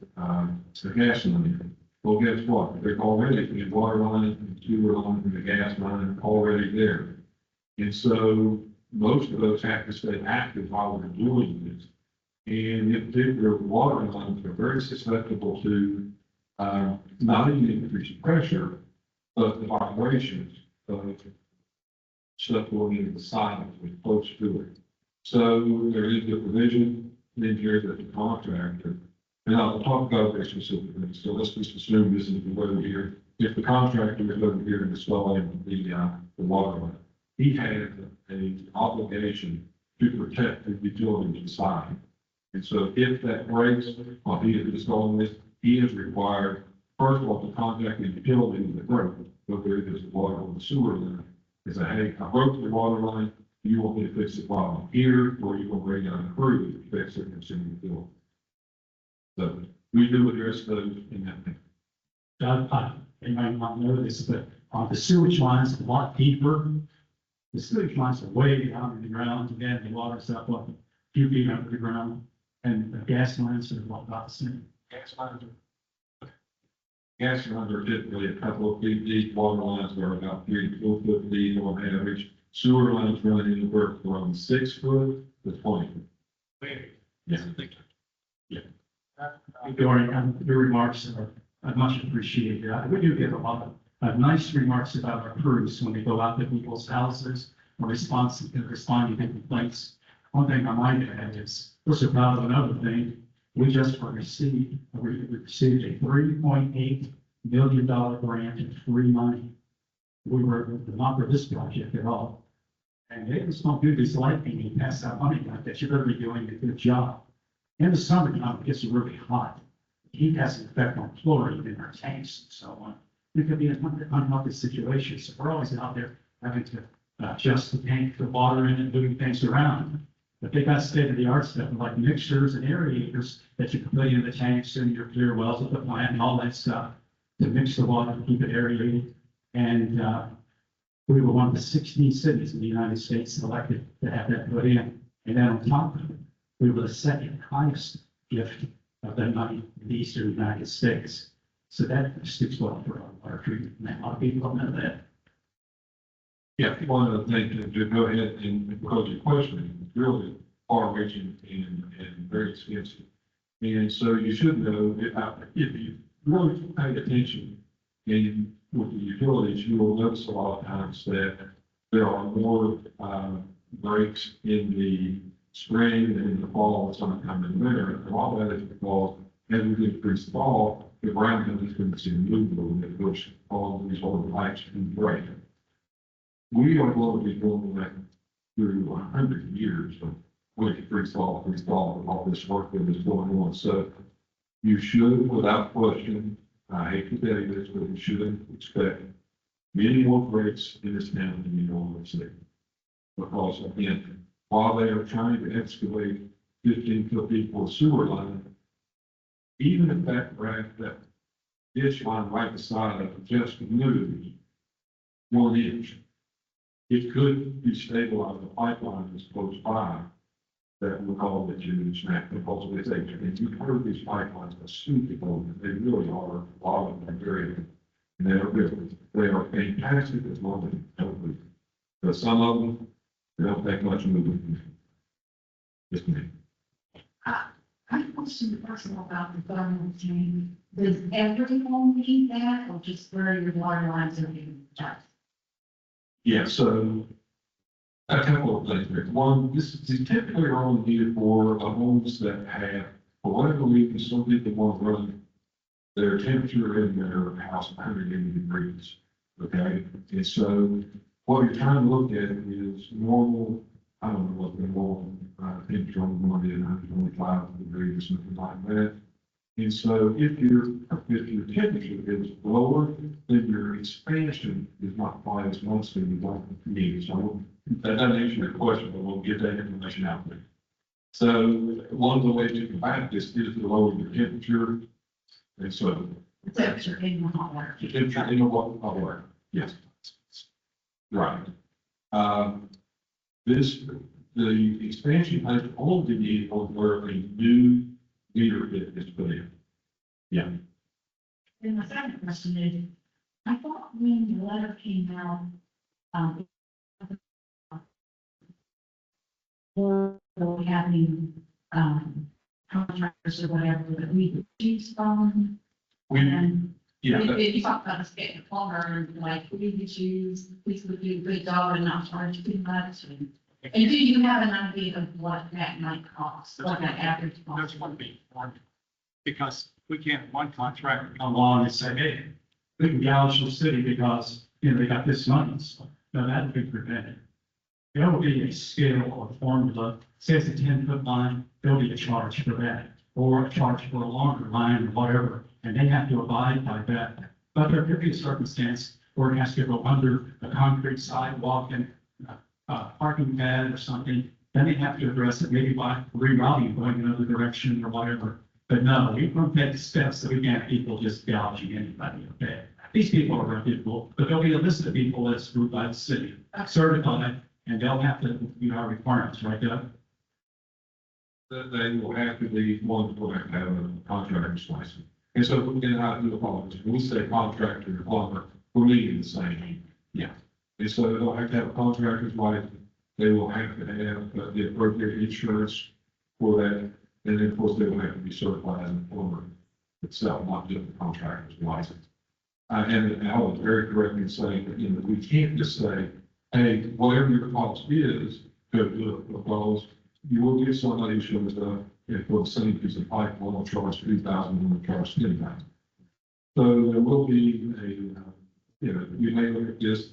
the gas line in. Well, guess what? There's already the water line and sewer line and the gas line already there. And so most of those have to stay active while we're doing this. And in particular, water lines are very susceptible to not only increased pressure, but the vibrations of stuff going into the silos with close to it. So there is the provision in here that the contractor, and I'll talk about this specifically. So let's just assume this is over here. If the contractor is over here installing the water line, he has an obligation to protect the utility inside. And so if that breaks while he is installing this, he is required, first of all, to contact the utility that broke, whether it is the water or the sewer line, and say, hey, I broke the water line, you want me to fix it while I'm here, or you will bring out a crew to fix it and send the bill. So we do address those in that thing. You might not know this, but the sewage lines are a lot deeper. The sewage lines are way down in the ground, again, the water's up a few feet under the ground. And the gas lines are about the same. Gas lines are typically a couple of feet deep, water lines are about 3 to 4 foot deep on average. Sewer lines run anywhere from 6 foot to 20 foot. Yeah. Dorian, your remarks are much appreciated. We do get a lot of nice remarks about our crews when they go out to people's houses or responding to complaints. One thing I might add is, we're so proud of another thing. We just received a $3.8 million grant in free money. We were not for this project at all. And they just don't do this lightning and pass out money like that. You better be doing a good job. In the summertime, it gets really hot. Heat has an effect on chlorine in our tanks and so on. It could be an unhealthy situation. So we're always out there having to adjust the tank, the water in it, moving things around. But they got state-of-the-art stuff like mixtures and aerators that you can put in the tanks and your clear wells at the plant and all that stuff to mix the water to keep it aerated. And we were one of the 16 cities in the United States selected to have that put in. And then on top of it, we were the second highest gift of that money in the eastern United States. So that sticks well for our water treatment. And a lot of people don't know that. Yeah, one of the things to go ahead and, because your question is really far reaching and very expensive. And so you should know, if you really pay attention in with the utilities, you will notice a lot of times that there are more, breaks in the spring and in the fall and sometime in the winter. And all that is because as we increase fall, the ground temperature is moving a little bit, which causes these old pipes to break. We are going to be doing that through 100 years of winter freeze fall, all this work that is going on. So you should, without question, I hate to tell you this, but you should expect many more breaks in this town than you normally see. Because again, while they are trying to excavate 15-foot deep for a sewer line, even if that ditch line right beside it just moves 1 inch, it could destabilize the pipeline that's close by that will cause it to snap because of this age. And you've heard these pipelines are super old, they really are, a lot of them are very, and they are fantastic as long as they're healthy. But some of them, they don't take much movement. Just me. I have a question first of all about the thermal tank. Does every home need that or just where your water lines are being touched? Yeah, so a couple of things there. One, this is typically only needed for the homes that have, for whatever reason, some people want to run their temperature in their house 180 degrees. Okay, and so what you're trying to look at is normal, I don't know what the normal temperature on the one is, 125 degrees or something like that. And so if your temperature is lower, then your expansion is not quite as much as you want it to be. So that doesn't answer your question, but we'll get that information out there. So one of the ways to combat this is to lower your temperature. And so Temperature in the hot water. the temperature in the water, yes. Right. The expansion has only needed on where a new meter pit is put in. Yeah. And my second question is, I thought when the letter came out, or having, contractors or whatever that we could choose from. And Yeah, if you talk about us getting a plumber and like, we could choose, we could do a good job and not charge too much. And do you have an idea of what that might cost, what that average cost? There's one big one, because we can't have one contractor Come along and say, hey, we can gouge the city because, they got this money. So, no, that would be prevented. There will be a scale or formula, says a 10-foot line, there'll be a charge for that, or a charge for a longer line or whatever, and they have to abide by that. But there could be a circumstance where it has to go under a concrete sidewalk and a parking pad or something, then they have to address it maybe by rerouting, going another direction or whatever. But no, we won't take steps that we can't have people just gouging anybody, okay? These people are reputable, but there'll be a list of people that's approved by the city, certified, and they'll have to meet our requirements, right, Doug? they will have to be one will have to have a contractor's license. And so, and I do apologize, when we say contractor or plumber, we're meaning the same. Yeah. And so they'll have to have a contractor's license. They will have to have the appropriate insurance for that. And then, of course, they will have to be certified as a plumber itself, not just the contractor's license. And I was very correct in saying that, we can't just say, hey, whatever your cost is, go do it, because you will get somebody who shows up and for the same piece of pipe, one will charge $3,000, one will charge $10,000. So there will be you may look at this,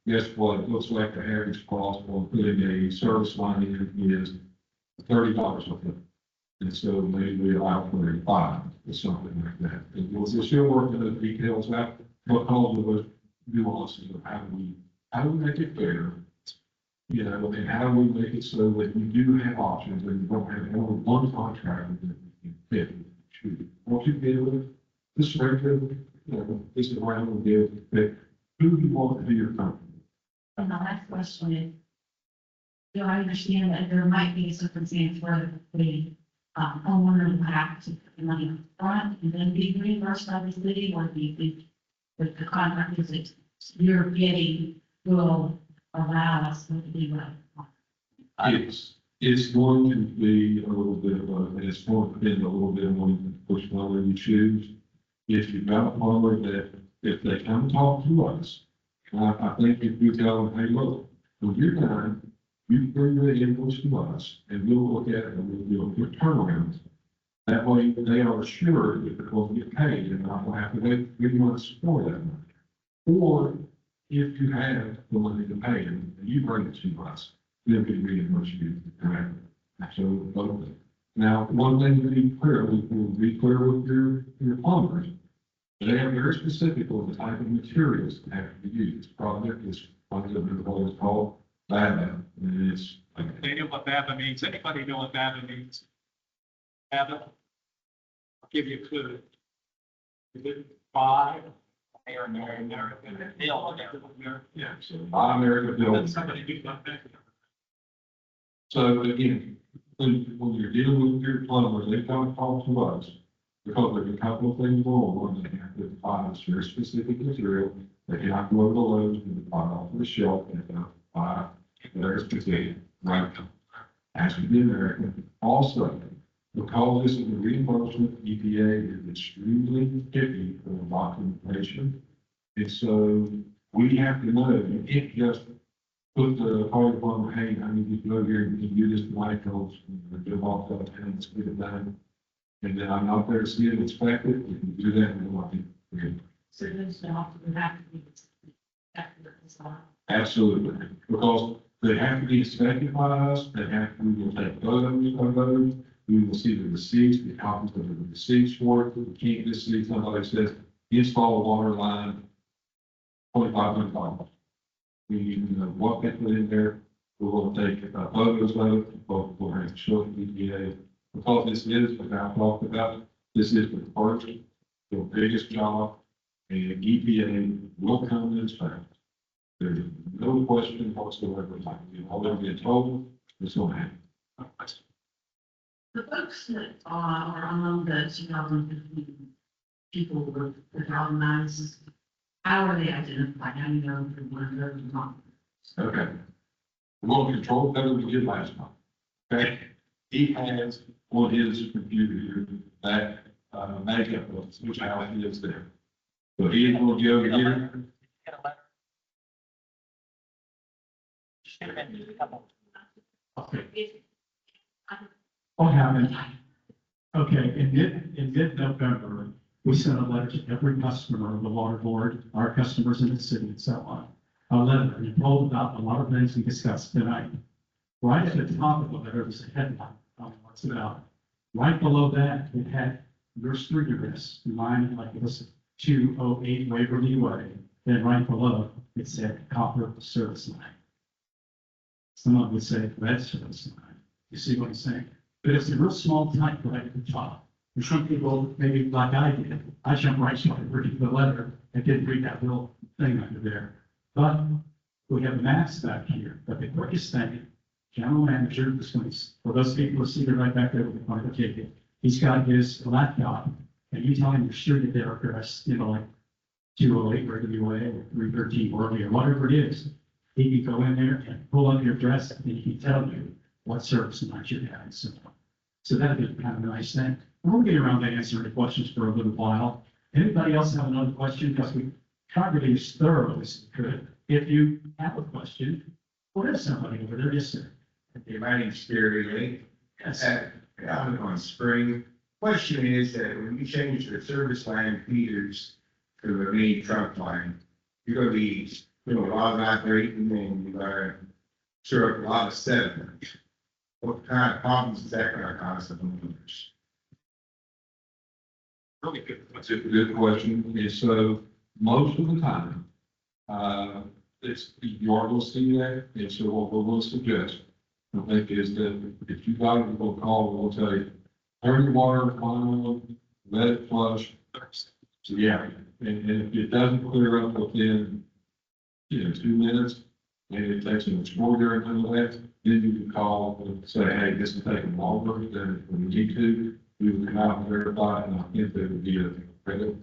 guess what, it looks like the average cost for putting a service line in is $30 a foot. And so maybe we allow for a 5 or something like that. And we're still working the details out, but all of those nuances of how do we make it fair? And how do we make it so that you do have options and you don't have only one contractor that you can fit? Won't you be able to, this regular, this around will be able to pick who you want to be your company. And the last question is, do I understand that there might be a circumstance where the homeowner will have to put the money up front and then be reimbursed by the city, or do you think that the contract is that you're getting will allow us to be right? It's going to be a little bit of a, and it's going to depend a little bit on which plumber you choose. If you've got a plumber that, if they come talk to us, I think if you tell them, hey, look, when you're done, you bring the invoice to us and we'll look at it and we'll do a quick turnaround. That way they are assured that they're going to get paid and not going to have to wait 3 months for that money. Or if you have the money to pay them and you bring it to us, they'll be reimbursed you directly. So both of them. Now, one thing to be clear, we will be clear with your plumbers. They are very specific on the type of materials that have to be used. Project is what is called BABA, and it's like, They know what BABA means. Anybody know what BABA means? BABA? I'll give you a clue. Is it buy? yeah, so Buy America Building. Somebody do that. So again, when you're dealing with your plumber, they come and talk to us because there's a couple of things going on. They have to buy this very specific material. They cannot go over the loads and buy off the shelf and buy very specific, right? As we did American. Also, because this is a reimbursement, EPA is extremely picky for documentation. And so we have to know, you can't just put the fire department, hey, I need you to go here and you can do this light codes and do all that and let's get it done. And then I'm not there to see it inspected. You can do that and we'll be good. So those jobs would have to be accurate as well. Absolutely, because they have to be inspected by us. We will take photos of those. We will see the receipts, the copies of the receipts for it. We can't just see somebody says, install a water line, $2,500. We need to know what they put in there. We're going to take photos of it, but we'll have to show it to EPA. Because this is, like I talked about, this is the first, the biggest job, and EPA will come and inspect. There's no question whatsoever, like, already been told, it's going to happen. The folks that are among the 2015 people with galvanized, how are they identified? How do you know if one of those is not? Okay. We're going to control better than we did last month. Okay. He has on his computer here that makeup of which how it is there. So he is going to go here. Okay. What happened? Okay, in mid-November, we sent a letter to every customer of the water board, our customers in the city and so on. A letter, and told about a lot of things we discussed tonight. Right at the top of the letter was a headline on what's about. Right below that, it had your street address, mine, like it was 208 Waverly Way. Then right below, it said copper service line. Someone would say red service line. You see what I'm saying? But it's a real small type right at the top. And some people, maybe like I did, I jumped right started reading the letter and didn't read that little thing under there. But we have maps back here. But the quickest thing, general manager, this one is, for those people who see it right back there with the point of ticket, he's got his laptop and you tell him your street address, like 208 Waverly Way or 313 Worley or whatever it is. He can go in there and pull up your address and he can tell you what service lines you have and so on. So that'd be kind of a nice thing. We'll get around to answering the questions for a little while. Anybody else have another question? Because we tried to be as thorough as we could. If you have a question, what is somebody over there? Yes, sir. Okay, my name's Gary Lee. Yes. I'm on Spring. Question is that when you change the service line feeders to the main trunk line, you're gonna be doing a lot of operating and you're gonna serve a lot of sediment. What kind of problems is that gonna cause the homeowners? Really good. That's a good question. And so most of the time, you are going to see that. And so what we're going to suggest, I think, is that if you got it, we'll call, we'll tell you, turn your water on, let it flush. So, yeah, and if it doesn't clear up within, 2 minutes, and it takes an extraordinary amount of that, then you can call and say, hey, this is taking longer than we need to. We will come out and verify, and I think there would be a credit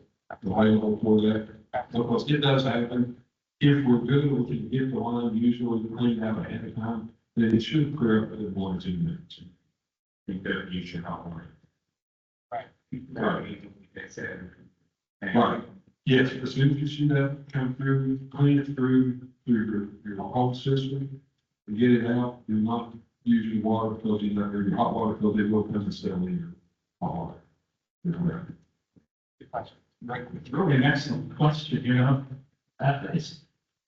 available for that. Because it does happen. If we're good, we can get the line usually cleaned out ahead of time, then it should clear up within 1 or 2 minutes. I think that you should help on Right. it. Right. That's it. Right. Yes, as soon as you see that come through, clean it through your whole system, and get it out, you're not using water filtered in there, your hot water filter, it will come and settle in your hot water. It's really an excellent question, you know.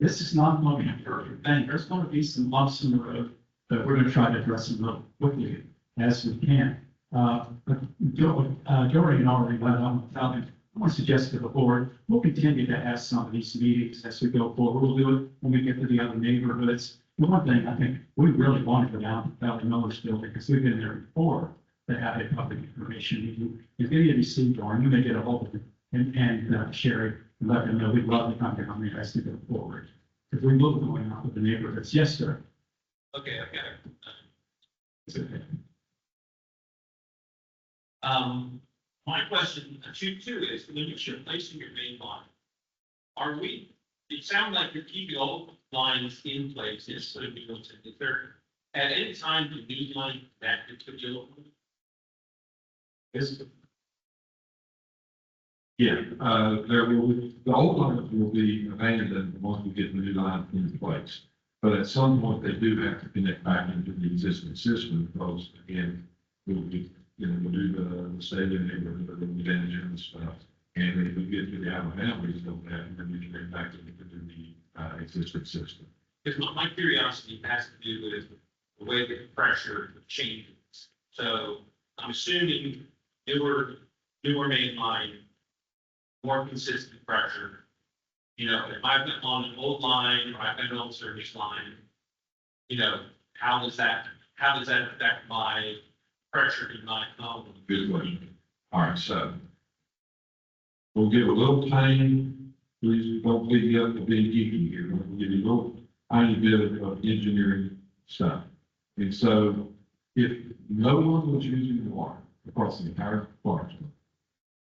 This is not going to be a perfect thing. There's going to be some bumps in the road that we're going to try to address them real quickly as we can. But Dorian already went on without him. I want to suggest to the board, we'll continue to have some of these meetings as we go forward. We'll do it when we get to the other neighborhoods. The one thing I think we really want to go down to Valley Miller's building, because we've been there before, to have a public information meeting. If any of you see Dorian, you may get a hold of him and Sherry, and let them know we'd love to come down there as we go forward. Because we will be going out with the neighborhoods. Yes, sir. Okay, okay. It's okay. My question two is, when you're replacing your main line, it sounds like you're keeping old lines in place, yes, so it'd be what's in the third. At any time, the new line that it could be open? Yeah, there will, the old lines will be abandoned once we get the new line in place. But at some point, they do have to connect back into the existing system, because again, we'll be, we'll do the stadium neighborhood, the damage and stuff. And if we get to the Alabama, we still have, then we can get back into the existing system. Because my curiosity has to do with the way the pressure changes. So I'm assuming newer main line, more consistent pressure. If I've been on an old line or I've been on a service line, how does that affect my pressure in my home? Good question. All right, so we'll give a little tiny, please don't beat me up for being geeky here, but we'll give you a little tiny bit of engineering stuff. And so if no one was using the water across the entire Clarksburg,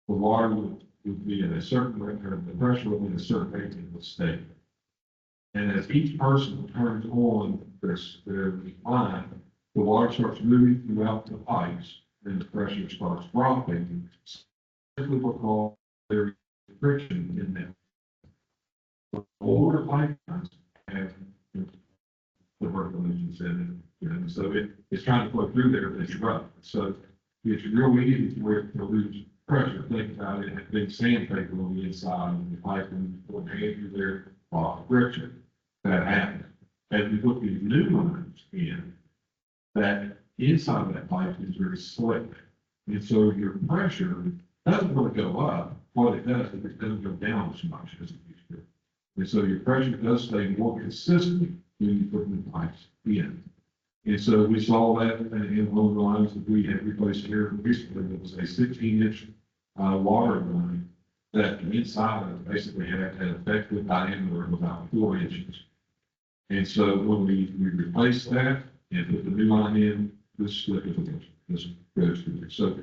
the water would be at a certain rate, or the pressure would be at a certain rate in the state. And as each person turns on their line, the water starts moving throughout the pipes, and the pressure starts dropping, simply because there is friction in them. The older pipelines have the percolations in it, so it's trying to flow through there, but it's rough. So it's real easy for it to lose pressure. Think about it, had big sandpaper on the inside, and the pipe going through there, friction. That happened. As we put these new lines in, that inside of that pipe is very slick. And so your pressure doesn't really go up. What it does is it doesn't go down as much as it used to. And so your pressure does stay more consistent when you put the pipes in. And so we saw that in one of the lines that we had replaced here recently. It was a 16-inch water line that the inside of it basically had an effective diameter of about 4 inches. And so when we replaced that and put the new line in, this slip is this goes through it. So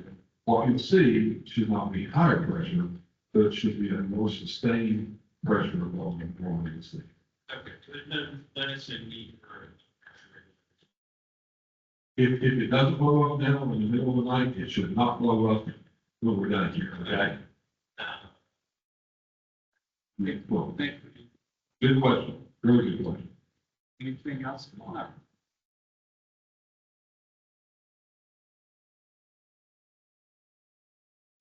what you'll see should not be higher pressure, but it should be a more sustained pressure along the thing. Okay, so then it's in need for. If it doesn't blow up now in the middle of the night, it should not blow up when we're done here, okay? Well, good question, really good question. Anything else? Come on up.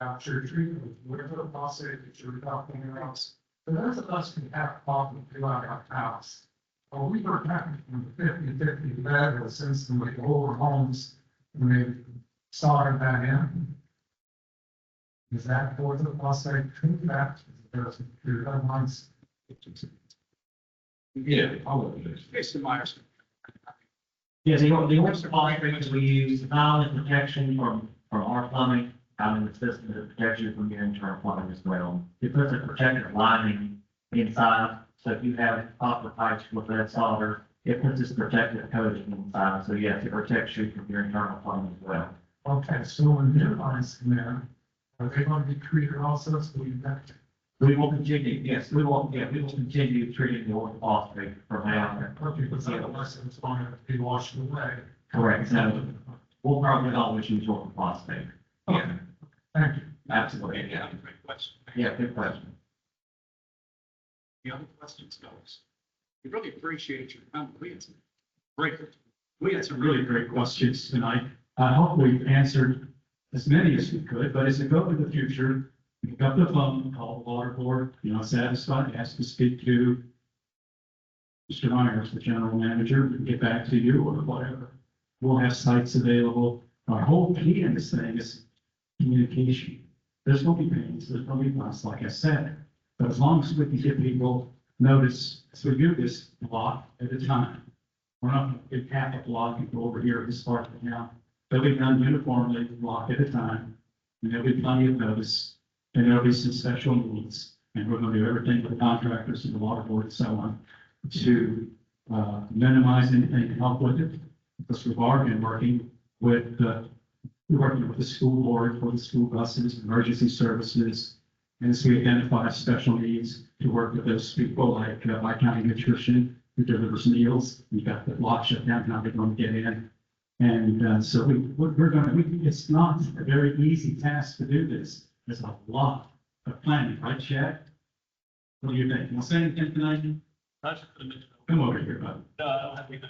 Capture treatment, whatever faucet that you're talking about. So those of us who have problems throughout our house. Well, we were having from the 50-50 level since the older homes, when they started that in. Is that for the faucet, that, there's the other ones? Yeah, I'll look at this. Mr. Myers. Yeah, the only faucet we use, not only protection from our plumbing, out in the system, it protects you from your internal plumbing as well. It puts a protective lining inside, so if you have copper pipes with lead solder, it puts this protective coating inside, so yes, it protects you from your internal plumbing as well. Okay, so when they're lines in there, are they going to be treated also, so you got We will continue, yes, we will continue treating the orthophosphate from now. okay, because otherwise it's going to be washed away. Correct, so we'll probably always use orthophosphate. Okay, thank you. Absolutely, Yeah, great question. yeah, good question. Any other questions, folks? We really appreciate your time. We had some Really great questions tonight. I hope we've answered as many as we could, but as we go to the future, pick up the phone, call the water board, not satisfied, ask to speak to Mr. Myers, the general manager, and get back to you or whatever. We'll have sites available. Our whole key in this thing is communication. There's no be pains, there's no be fuss, like I said. But as long as we can give people notice, as we do this block at a time. We're not going to get half a block and go over here this part of the town. They'll be done uniformly, block at a time. And there'll be plenty of notice. And there'll be some special needs. And we're going to do everything with the contractors and the water board and so on to minimize anything and help with it. Because we've already been working with the school board for the school buses, emergency services. And as we identify special needs to work with those people like County Nutrition, who delivers meals. We've got the block shut down, now they're going to get in. And so we're going to, it's not a very easy task to do this. There's a lot of planning, right, Chad? What do you think? You want to say anything tonight? Come over here, bud. I don't have anything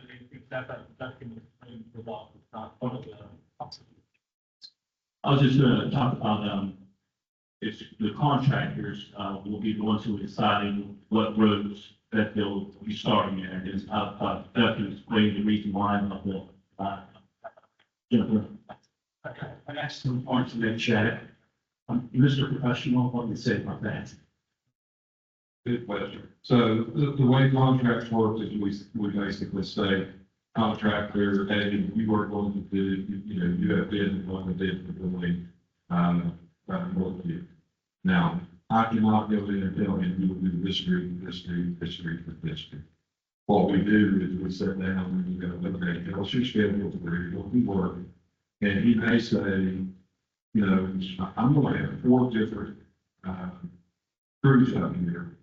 that can resolve. It's not part of the. I was just gonna talk about, it's the contractors, will be the ones who are deciding what roads that they'll be starting at, and that can explain the reason why I'm not the, Jennifer. Okay, I got some points to make, Chad. Mr. Professional, what do you say about that? Good question. So the way contracts work is we basically say, contractor, hey, you are going to do, you have been going to do the building, work here. Now, I cannot go in and tell him you will do this street, this street, this street, this street. What we do is we sit down and we go, okay, what's your schedule for what we work? And he may say, I'm going to have 4 different, crews out here.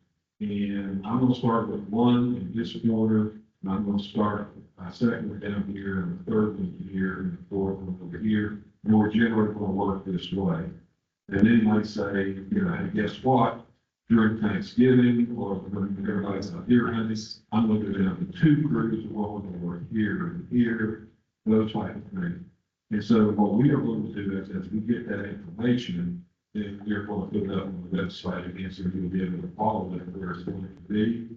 And I'm going to start with one in this corner, and I'm going to start a second one down here, and the third one here, and the fourth one over here. And we're generally going to work this way. And then he might say, hey, guess what? During Thanksgiving, or when everybody's out here hunting, I'm going to go down to 2 crews, one going to work here and here, those type of things. And so what we are going to do is, as we get that information, then we're going to put it up on the website again, so you'll be able to follow it where it's going to be.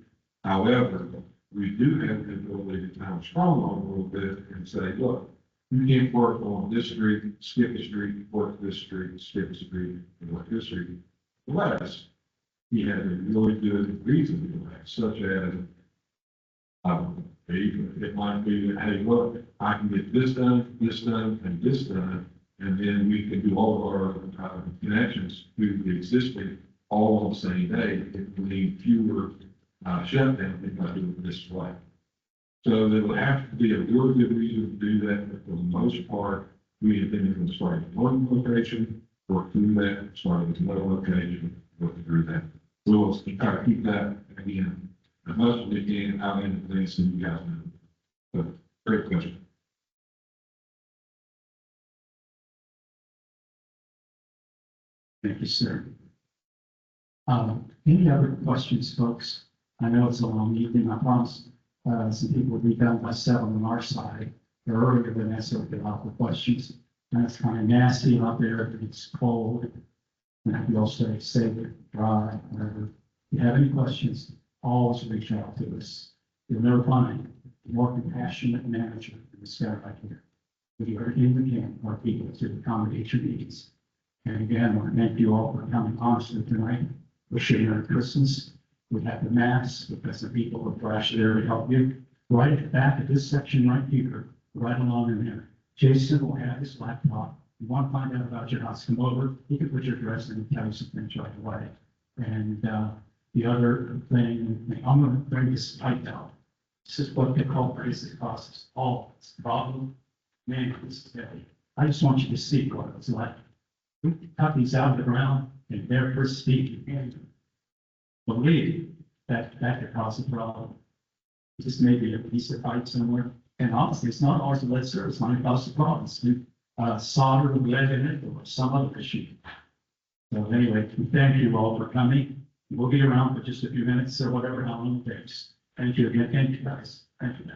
However, we do have the ability to kind of strong on a little bit and say, look, you can't work on this street, skip a street, work this street, skip a street, and work this street. Unless he has a really good reason for that, such as, it might be that, hey, look, I can get this done, and this done, and then we can do all of our connections through the existing all on the same day. If we need fewer shutdowns, we might do it this way. So there will have to be a real good reason to do that, but for the most part, we have been able to start at one location, work through that, start with another location, work through that. So we'll try to keep that, again, as much as we can out in the place, and you guys know. But great question. Thank you, sir. Any other questions, folks? I know it's a long evening. I promise some people will be done by 7 on our side. They're earlier than that, so we get off the questions. And it's kind of nasty out there. It's cold. And we all stay safe, dry, whatever. If you have any questions, always reach out to us. You'll never find a more compassionate manager than this guy right here. We do everything we can for our people to accommodate your needs. And again, I want to thank you all for coming honestly tonight. Wish you a Merry Christmas. We have the maps, we've got some people with Thrasher there to help you. Right at the back of this section right here, right along in there. Jason will have his laptop. You want to find out about your house, come over. He can put your address in and tell you some things right away. And the other thing, I'm going to bring this pipe out. This is what they call basic process. Oh, it's a problem. Man, this is heavy. I just want you to see what it's like. We cut these out of the ground and they're first speaking. And believe that could cause a problem. Just maybe a piece of pipe somewhere. And honestly, it's not ours to let service line cause the problems. Solder, lead in it, or some other issue. So anyway, we thank you all for coming. We'll be around for just a few minutes or whatever, how long it takes. Thank you again. Thank you guys. Thank you.